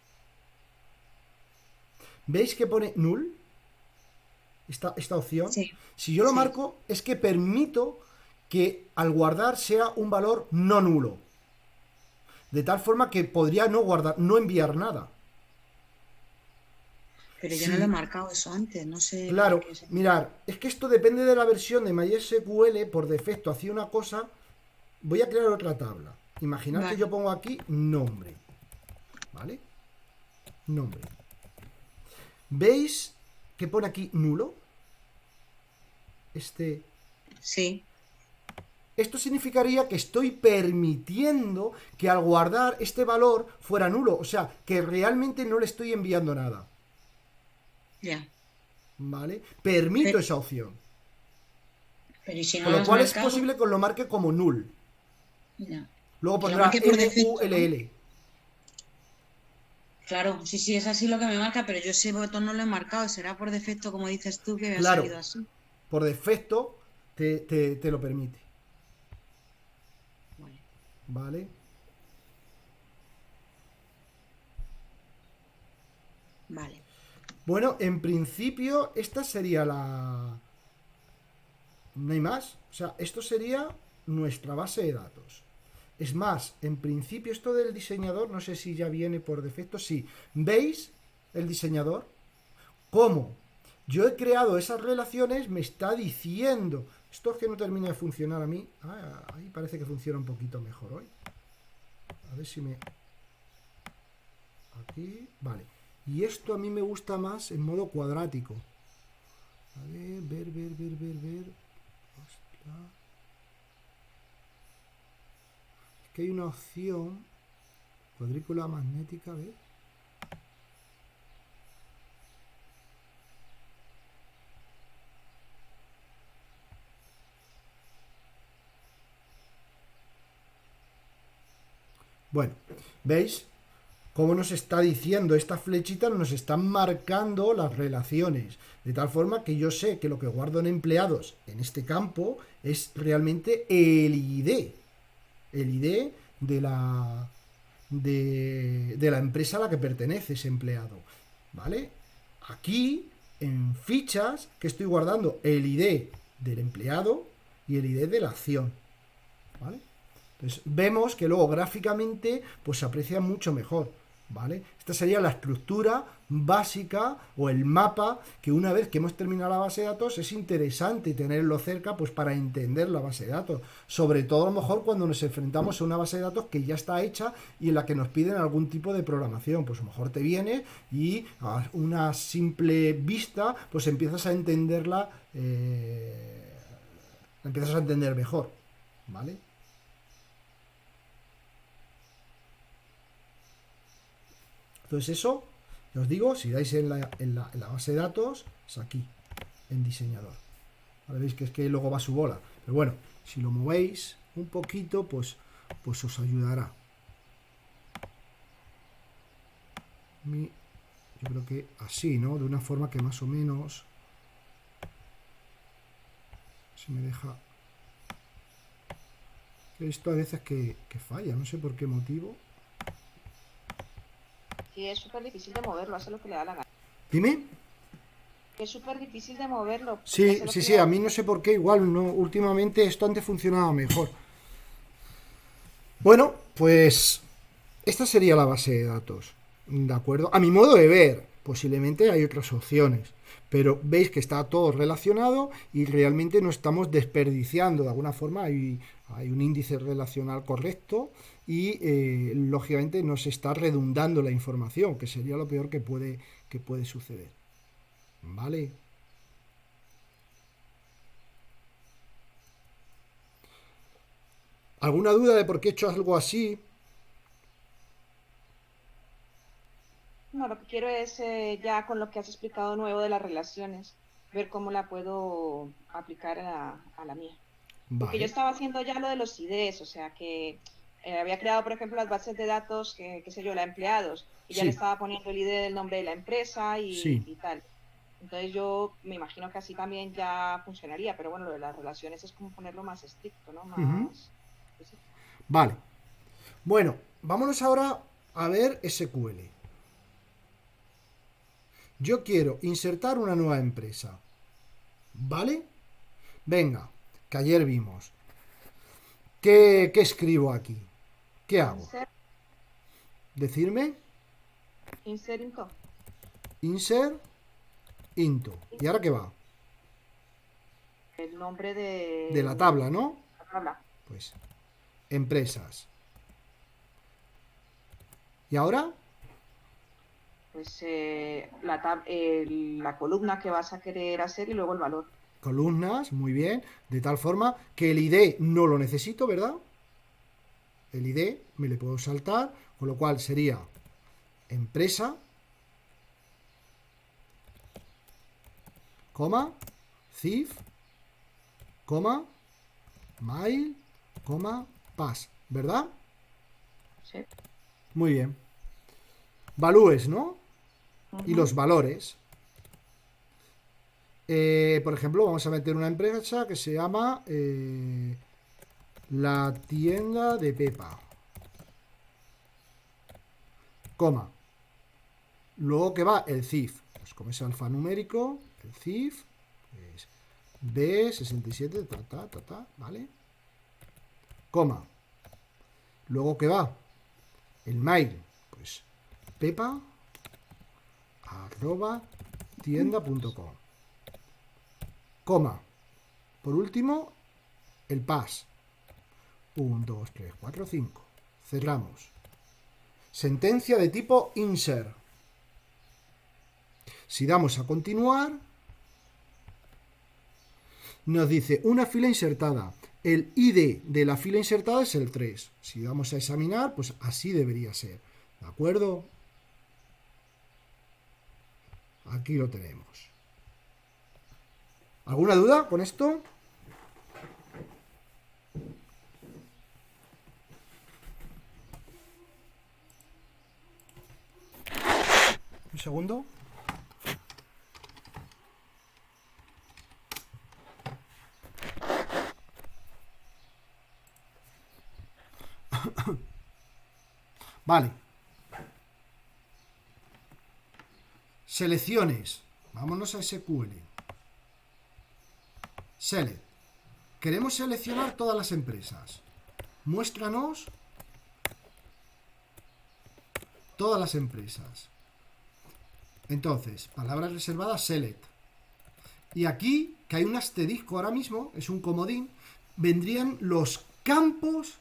¿Veis que pone null? Esta opción. sí, Si yo lo sí. marco, es que permito que al guardar sea un valor no nulo. De tal forma que podría no guardar, no enviar nada. Pero yo no lo he Si, marcado eso antes, no sé por claro, qué. mirar, es que esto depende de la versión de MySQL, por defecto hacía una cosa. Voy a crear otra tabla. Imaginad que yo Vale, pongo aquí nombre. ¿Vale? Nombre. ¿Veis que pone aquí nulo? Este. sí, Esto significaría que estoy permitiendo que al guardar este valor fuera nulo. O sea, que realmente no le estoy enviando nada. ya. ¿Vale? Permito Pero, esa opción. pero ¿y si no Con lo lo has cual es marcado? posible que lo marque como null. Ya. Luego Que lo pondrá marque por defecto, ¿no? null. Claro, sí, sí, es así lo que me marca, pero yo ese botón no lo he marcado, será por defecto, como dices tú, que me ha Claro, salido así. por defecto te lo permite. Vale. ¿Vale? Vale. Bueno, en principio esta sería la... No hay más. O sea, esto sería nuestra base de datos. Es más, en principio esto del diseñador, no sé si ya viene por defecto, sí. ¿Veis el diseñador? ¿Cómo? Yo he creado esas relaciones, me está diciendo... Esto es que no termina de funcionar a mí. Ahí parece que funciona un poquito mejor hoy. A ver si me... Aquí, vale. Y esto a mí me gusta más en modo cuadrático. A ver. Ostras. Es que hay una opción. Cuadrícula magnética, ¿ves? Bueno, ¿veis? Cómo nos está diciendo estas flechitas, nos están marcando las relaciones. De tal forma que yo sé que lo que guardo en empleados en este campo es realmente el ID. El ID de la empresa a la que pertenece ese empleado. ¿Vale? Aquí, en fichas, que estoy guardando el ID del empleado y el ID de la acción. ¿Vale? Entonces vemos que luego gráficamente pues se aprecia mucho mejor. ¿vale? Esta sería la estructura básica o el mapa que una vez que hemos terminado la base de datos es interesante tenerlo cerca pues para entender la base de datos. Sobre todo a lo mejor cuando nos enfrentamos a una base de datos que ya está hecha y en la que nos piden algún tipo de programación. Pues a lo mejor te viene y a una simple vista pues empiezas a entenderla, la empiezas a entender mejor, ¿vale? Entonces eso, ya os digo, si dais en la base de datos, es aquí, en diseñador. Ahora veis que es que luego va su bola. Pero bueno, si lo movéis un poquito, pues os ayudará. Yo creo que así, ¿no? De una forma que más o menos... Si me deja... He visto a veces que falla, no sé por qué motivo. Sí, es súper difícil de moverlo, hace lo que le da la gana. Dime. Es súper difícil de moverlo. Sí, sí, a mí no sé por qué, igual, no, últimamente esto antes funcionaba mejor. Bueno, pues esta sería la base de datos, ¿de acuerdo? A mi modo de ver, posiblemente hay otras opciones, pero veis que está todo relacionado y realmente no estamos desperdiciando, de alguna forma hay un índice relacional correcto y lógicamente no se está redundando la información, que sería lo peor que puede suceder. ¿Vale? ¿Alguna duda de por qué he hecho algo así? No, lo que quiero es ya con lo que has explicado nuevo de las relaciones, ver cómo la puedo aplicar a la mía. Porque yo Vale. estaba haciendo ya lo de los IDs, o sea que había creado, por ejemplo, las bases de datos, qué sé yo, la de empleados, y ya le Sí, estaba poniendo el ID del nombre de la empresa sí. y tal. Entonces yo me imagino que así también ya funcionaría, pero bueno, lo de las relaciones es como ponerlo más estricto, ¿no? Ujú. Más... pues sí. Vale. Bueno, vámonos ahora a ver SQL. Yo quiero insertar una nueva empresa. ¿Vale? Venga, que ayer vimos. ¿Qué escribo aquí? ¿Qué hago? Insert, Decirme insert into. insert into. ¿Y ahora qué va? El nombre De la tabla, ¿no? la tabla. Pues empresas. ¿Y ahora? Pues la columna que vas a querer hacer y luego el valor. Columnas, muy bien. De tal forma que el ID no lo necesito, ¿verdad? El ID me le puedo saltar, con lo cual sería empresa, coma, CIF, coma, mail, coma, pass, ¿verdad? ¿Sí? Muy bien. Valúes, ¿no? Y los valores. Por ejemplo, vamos a meter una empresa que se llama La Tienda de Pepa, coma. Luego que va el CIF, pues como es alfanumérico, el CIF es B67, ¿vale? Coma. Luego que va el mail, pues pepa arroba tienda.com, coma. Por último, el pass. 1, 2, 3, 4, 5. Cerramos. Sentencia de tipo insert. Si damos a continuar, nos dice una fila insertada. El ID de la fila insertada es el 3. Si vamos a examinar, pues así debería ser. ¿De acuerdo? Aquí lo tenemos. ¿Alguna duda con esto? Un segundo. Vale. Selecciones. Vámonos a SQL. Select. Queremos seleccionar todas las empresas. Muéstranos todas las empresas. Entonces, palabras reservadas, select. Y aquí, que hay un asterisco ahora mismo, es un comodín, vendrían los campos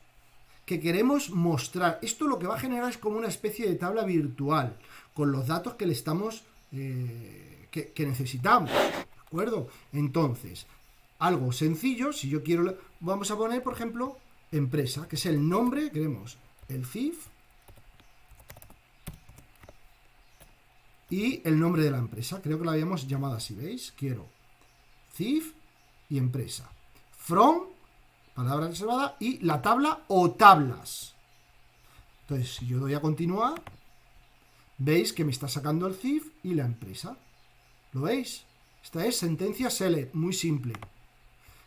que queremos mostrar. Esto lo que va a generar es como una especie de tabla virtual, con los datos que le estamos, que necesitamos, ¿de acuerdo? Entonces, algo sencillo, si yo quiero, vamos a poner, por ejemplo, empresa, que es el nombre, queremos el CIF y el nombre de la empresa. Creo que la habíamos llamado así, ¿veis? Quiero CIF y empresa. From, palabra reservada, y la tabla o tablas. Entonces, si yo doy a continuar, veis que me está sacando el CIF y la empresa. ¿Lo veis? Esta es sentencia select, muy simple.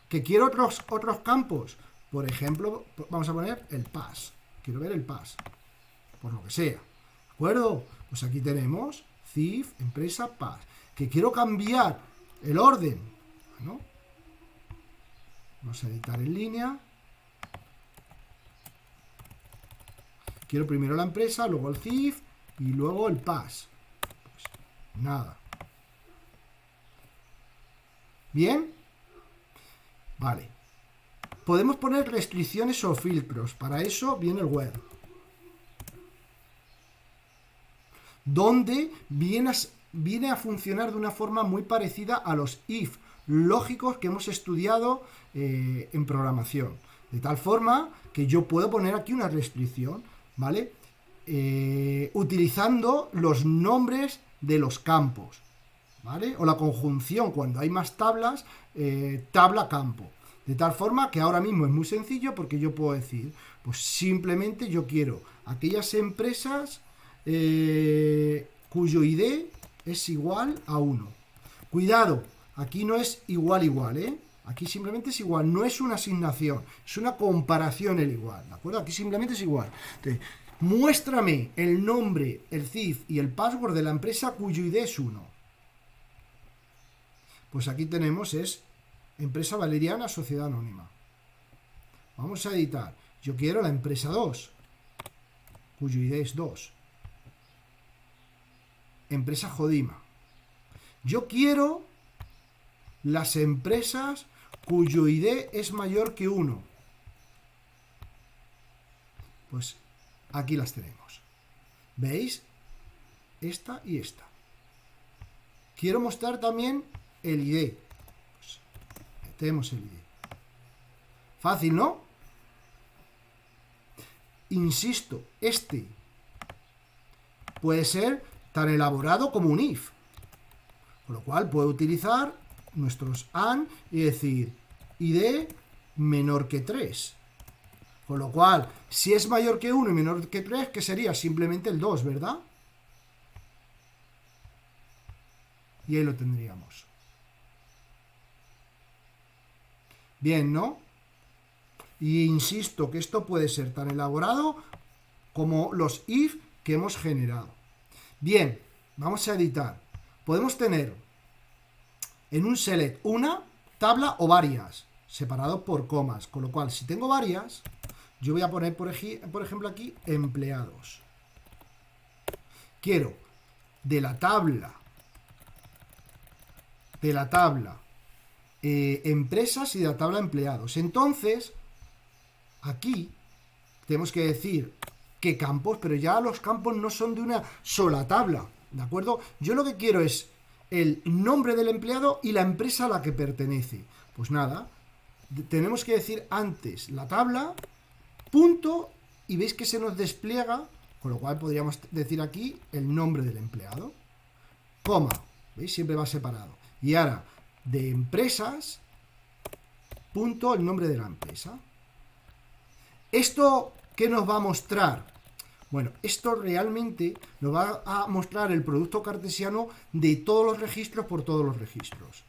¿Que quiero otros campos? Por ejemplo, vamos a poner el PAS. Quiero ver el PAS, por lo que sea. ¿De acuerdo? Pues aquí tenemos CIF, empresa, PAS. ¿Que quiero cambiar el orden? Bueno, vamos a editar en línea. Quiero primero la empresa, luego el CIF y luego el PAS. Pues nada. ¿Bien? Vale. Podemos poner restricciones o filtros. Para eso viene el where. Donde viene a funcionar de una forma muy parecida a los if lógicos que hemos estudiado en programación. De tal forma que yo puedo poner aquí una restricción, ¿vale? Utilizando los nombres de los campos, ¿vale? O la conjunción, cuando hay más tablas, tabla-campo. De tal forma que ahora mismo es muy sencillo porque yo puedo decir, pues simplemente yo quiero aquellas empresas cuyo ID es igual a 1. Cuidado, aquí no es igual, ¿eh? Aquí simplemente es igual, no es una asignación, es una comparación el igual, ¿de acuerdo? Aquí simplemente es igual. Entonces, muéstrame el nombre, el CIF y el password de la empresa cuyo ID es 1. Pues aquí tenemos es Empresa Valeriana, Sociedad Anónima. Vamos a editar. Yo quiero la empresa 2, cuyo ID es 2. Empresa Jodima. Yo quiero las empresas cuyo ID es mayor que 1. Pues aquí las tenemos. ¿Veis? Esta y esta. Quiero mostrar también el ID. Pues metemos el ID. Fácil, ¿no? Insisto, este puede ser tan elaborado como un if. Con lo cual puedo utilizar nuestros AND y decir ID menor que 3. Con lo cual, si es mayor que 1 y menor que 3, que sería simplemente el 2, ¿verdad? Y ahí lo tendríamos. Bien, ¿no? Y insisto que esto puede ser tan elaborado como los if que hemos generado. Bien, vamos a editar. Podemos tener en un select una tabla o varias, separado por comas. Con lo cual, si tengo varias, yo voy a poner, por ejemplo, aquí empleados. Quiero de la tabla empresas y de la tabla empleados. Entonces, aquí tenemos que decir qué campos, pero ya los campos no son de una sola tabla, ¿de acuerdo? Yo lo que quiero es el nombre del empleado y la empresa a la que pertenece. Pues nada, tenemos que decir antes la tabla, punto, y veis que se nos despliega, con lo cual podríamos decir aquí el nombre del empleado, coma, ¿veis? Siempre va separado. Y ahora, de empresas, punto, el nombre de la empresa. ¿Esto qué nos va a mostrar? Bueno, esto realmente nos va a mostrar el producto cartesiano de todos los registros por todos los registros.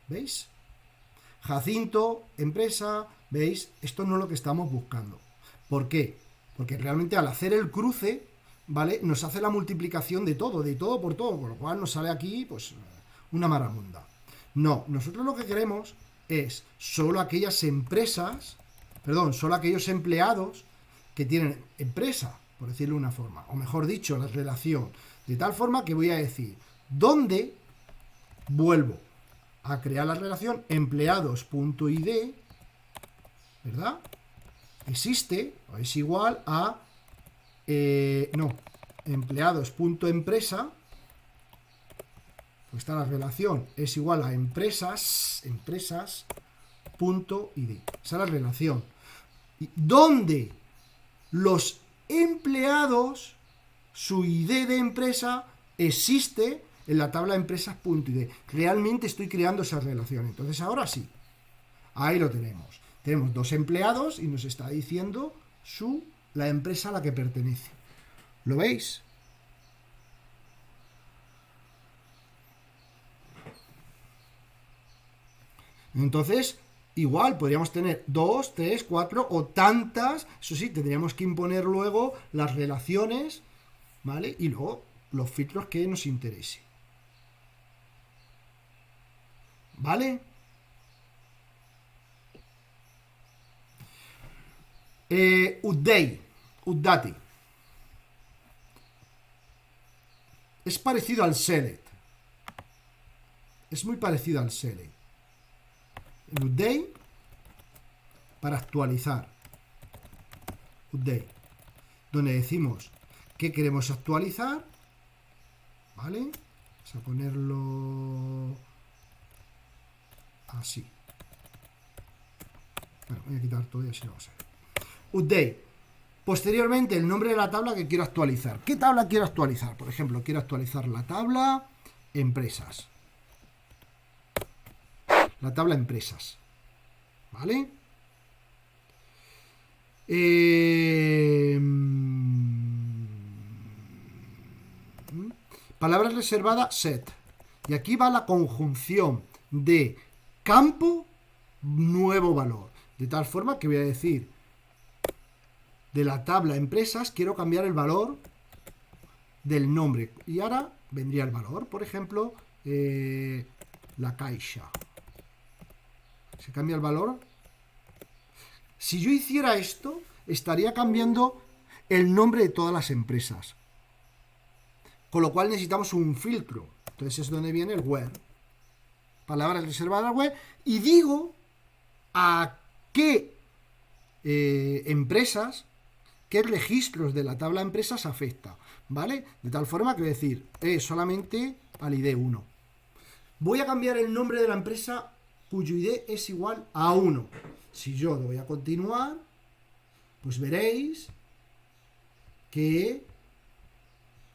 ¿Veis? Jacinto, empresa, ¿veis? Esto no es lo que estamos buscando. ¿Por qué? Porque realmente al hacer el cruce, ¿vale? Nos hace la multiplicación de todo por todo, con lo cual nos sale aquí, pues, una maramunda. No, nosotros lo que queremos es solo aquellas empresas, perdón, solo aquellos empleados que tienen empresa por decirlo de una forma, o mejor dicho, la relación, de tal forma que voy a decir, ¿dónde vuelvo a crear la relación empleados.id, ¿verdad? Existe, o es igual a, no, empleados.empresa, pues está la relación, es igual a empresas.id. Esa es la relación. Donde los empleados, su ID de empresa existe en la tabla empresas.id. Realmente estoy creando esa relación. Entonces ahora sí, ahí lo tenemos. Tenemos dos empleados y nos está diciendo la empresa a la que pertenece. ¿Lo veis? Entonces, igual, podríamos tener 2, 3, 4 o tantas. Eso sí, tendríamos que imponer luego las relaciones, ¿vale? Y luego los filtros que nos interese. ¿Vale? Update. Es parecido al select. Es muy parecido al select. El update para actualizar. Update. Donde decimos que queremos actualizar. ¿Vale? Vamos a ponerlo así. Bueno, voy a quitar todo y así lo vamos a ver. Update. Posteriormente, el nombre de la tabla que quiero actualizar. ¿Qué tabla quiero actualizar? Por ejemplo, quiero actualizar la tabla empresas. La tabla empresas. ¿Vale? Palabras reservadas, set. Y aquí va la conjunción de campo, nuevo valor. De tal forma que voy a decir, de la tabla empresas, quiero cambiar el valor del nombre. Y ahora vendría el valor, por ejemplo, la Caixa. Se cambia el valor. Si yo hiciera esto, estaría cambiando el nombre de todas las empresas. Con lo cual necesitamos un filtro. Entonces es donde viene el where. Palabras reservadas where. Y digo a qué empresas, qué registros de la tabla empresas afecta. ¿Vale? De tal forma que voy a decir, solamente al ID 1. Voy a cambiar el nombre de la empresa cuyo ID es igual a 1. Si yo doy a continuar, pues veréis que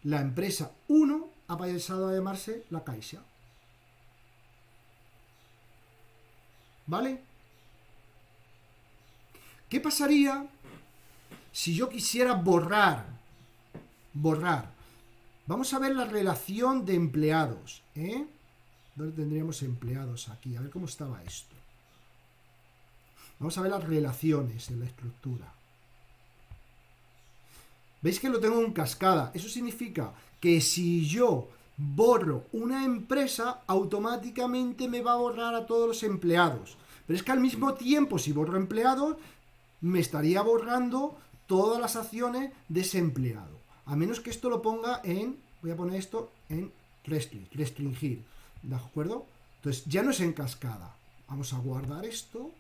la empresa 1 ha pasado a llamarse la Caixa. ¿Vale? ¿Qué pasaría si yo quisiera borrar? Vamos a ver la relación de empleados, ¿Dónde tendríamos empleados? Aquí, a ver cómo estaba esto. Vamos a ver las relaciones en la estructura. ¿Veis que lo tengo en cascada? Eso significa que si yo borro una empresa, automáticamente me va a borrar a todos los empleados. Pero es que al mismo tiempo, si borro empleados, me estaría borrando todas las acciones de ese empleado. A menos que esto lo ponga en, voy a poner esto en restringir. ¿De acuerdo? Entonces ya no es en cascada. Vamos a guardar esto.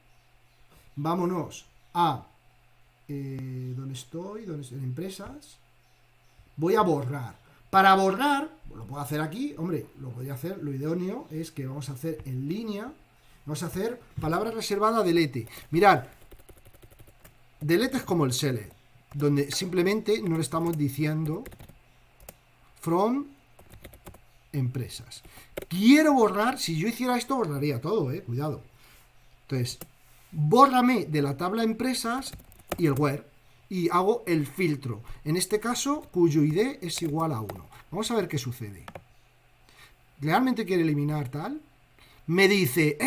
Vámonos a ¿dónde estoy? En empresas. Voy a borrar. Para borrar, lo puedo hacer aquí. Hombre, lo podría hacer. Lo idóneo es que vamos a hacer en línea. Vamos a hacer palabra reservada delete. Mirad, delete es como el select, donde simplemente no le estamos diciendo from empresas. Quiero borrar, si yo hiciera esto, borraría todo, cuidado. Entonces, bórrame de la tabla empresas y el where, y hago el filtro. En este caso, cuyo ID es igual a 1. Vamos a ver qué sucede. ¿Realmente quiere eliminar tal? Me dice,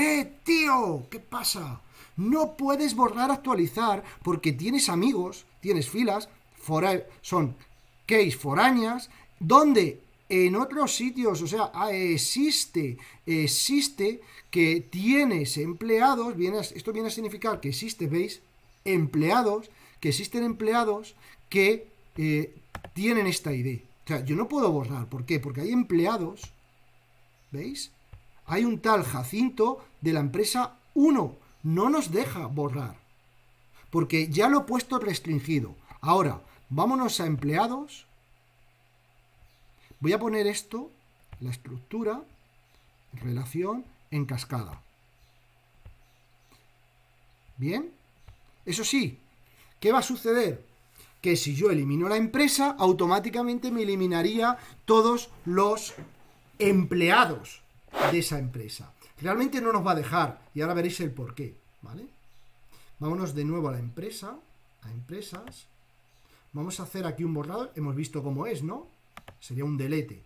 tío, ¿qué pasa? No puedes borrar actualizar porque tienes amigos, tienes filas, son case foráneas, donde en otros sitios, o sea, existe que tienes empleados, esto viene a significar que existe, ¿veis? Empleados, que existen empleados que tienen esta idea. O sea, yo no puedo borrar. ¿Por qué? Porque hay empleados, ¿veis? Hay un tal Jacinto de la empresa 1. No nos deja borrar. Porque ya lo he puesto restringido. Ahora, vámonos a empleados. Voy a poner esto, la estructura, relación, en cascada. ¿Bien? Eso sí, ¿qué va a suceder? Que si yo elimino la empresa, automáticamente me eliminaría todos los empleados de esa empresa. Realmente no nos va a dejar, y ahora veréis el porqué, ¿vale? Vámonos de nuevo a la empresa, a empresas. Vamos a hacer aquí un borrado, hemos visto cómo es, ¿no? Sería un delete,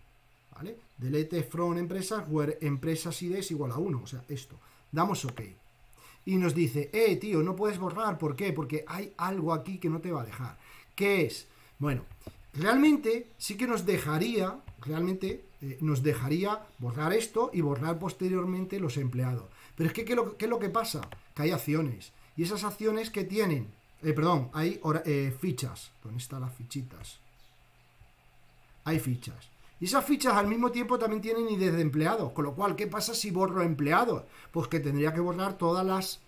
¿vale? Delete from empresas, where empresas id es igual a 1, o sea, esto. Damos OK. Y nos dice, tío, no puedes borrar, ¿por qué? Porque hay algo aquí que no te va a dejar. ¿Qué es? Bueno, realmente sí que nos dejaría, borrar esto y borrar posteriormente los empleados. Pero es que, ¿qué es lo que pasa? Que hay acciones. Y esas acciones que tienen, hay fichas. ¿Dónde están las fichitas? Hay fichas. Y esas fichas al mismo tiempo también tienen ID de empleados. Con lo cual, ¿qué pasa si borro empleados? Pues que tendría que borrar todas las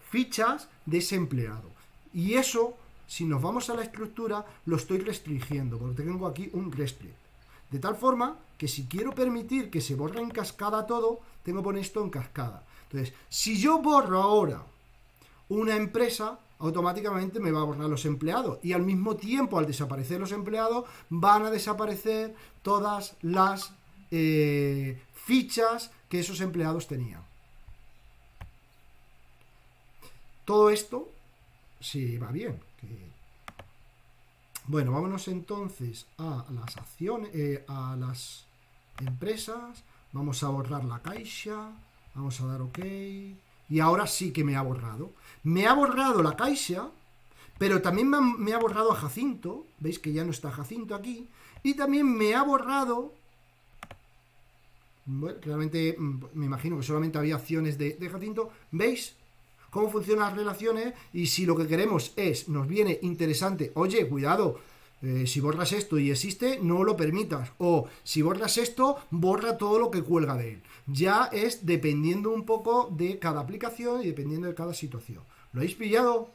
fichas de ese empleado. Y eso, si nos vamos a la estructura, lo estoy restringiendo, porque tengo aquí un restrict. De tal forma que si quiero permitir que se borre en cascada todo, tengo que poner esto en cascada. Entonces, si yo borro ahora una empresa, automáticamente me va a borrar los empleados. Y al mismo tiempo, al desaparecer los empleados, van a desaparecer todas las fichas que esos empleados tenían. Todo esto, sí, va bien. Bueno, vámonos entonces a las acciones, a las empresas. Vamos a borrar la caixa. Vamos a dar OK. Y ahora sí que me ha borrado. Me ha borrado la caixa, pero también me ha borrado a Jacinto. ¿Veis que ya no está Jacinto aquí? Y también me ha borrado... Bueno, realmente me imagino que solamente había acciones de Jacinto. ¿Veis cómo funcionan las relaciones? Y si lo que queremos es, nos viene interesante, oye, cuidado, si borras esto y existe, no lo permitas. O si borras esto, borra todo lo que cuelga de él. Ya es dependiendo un poco de cada aplicación y dependiendo de cada situación. ¿Lo habéis pillado?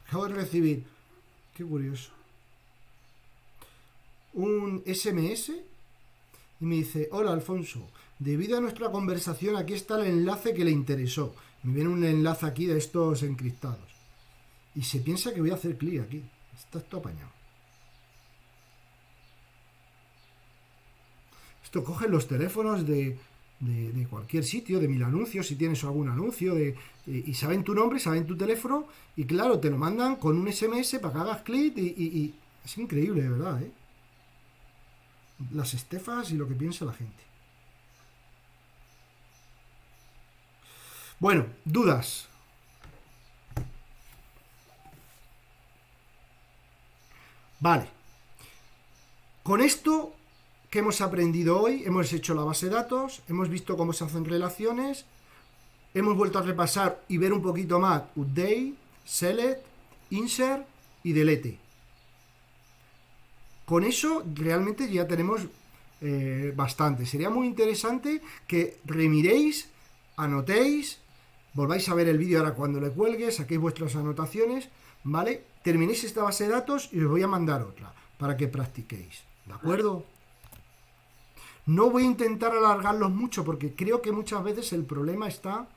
Acabo de recibir, qué curioso, un SMS y me dice: hola Alfonso, debido a nuestra conversación aquí está el enlace que le interesó. Me viene un enlace aquí de estos encriptados y se piensa que voy a hacer clic aquí. Está esto apañado. Esto coge los teléfonos de cualquier sitio, de Mil Anuncios, si tienes algún anuncio, y saben tu nombre, saben tu teléfono, y claro, te lo mandan con un SMS para que hagas clic, y es increíble, de verdad, ¿eh? Las estafas y lo que piensa la gente. Bueno, dudas. Vale. Con esto que hemos aprendido hoy, hemos hecho la base de datos, hemos visto cómo se hacen relaciones, hemos vuelto a repasar y ver un poquito más update, select, insert y delete. Con eso realmente ya tenemos bastante. Sería muy interesante que remiréis, anotéis, volváis a ver el vídeo ahora cuando le cuelgue, saquéis vuestras anotaciones, ¿vale? Terminéis esta base de datos y os voy a mandar otra para que practiquéis, ¿de acuerdo? No voy a intentar alargarlos mucho porque creo que muchas veces el problema está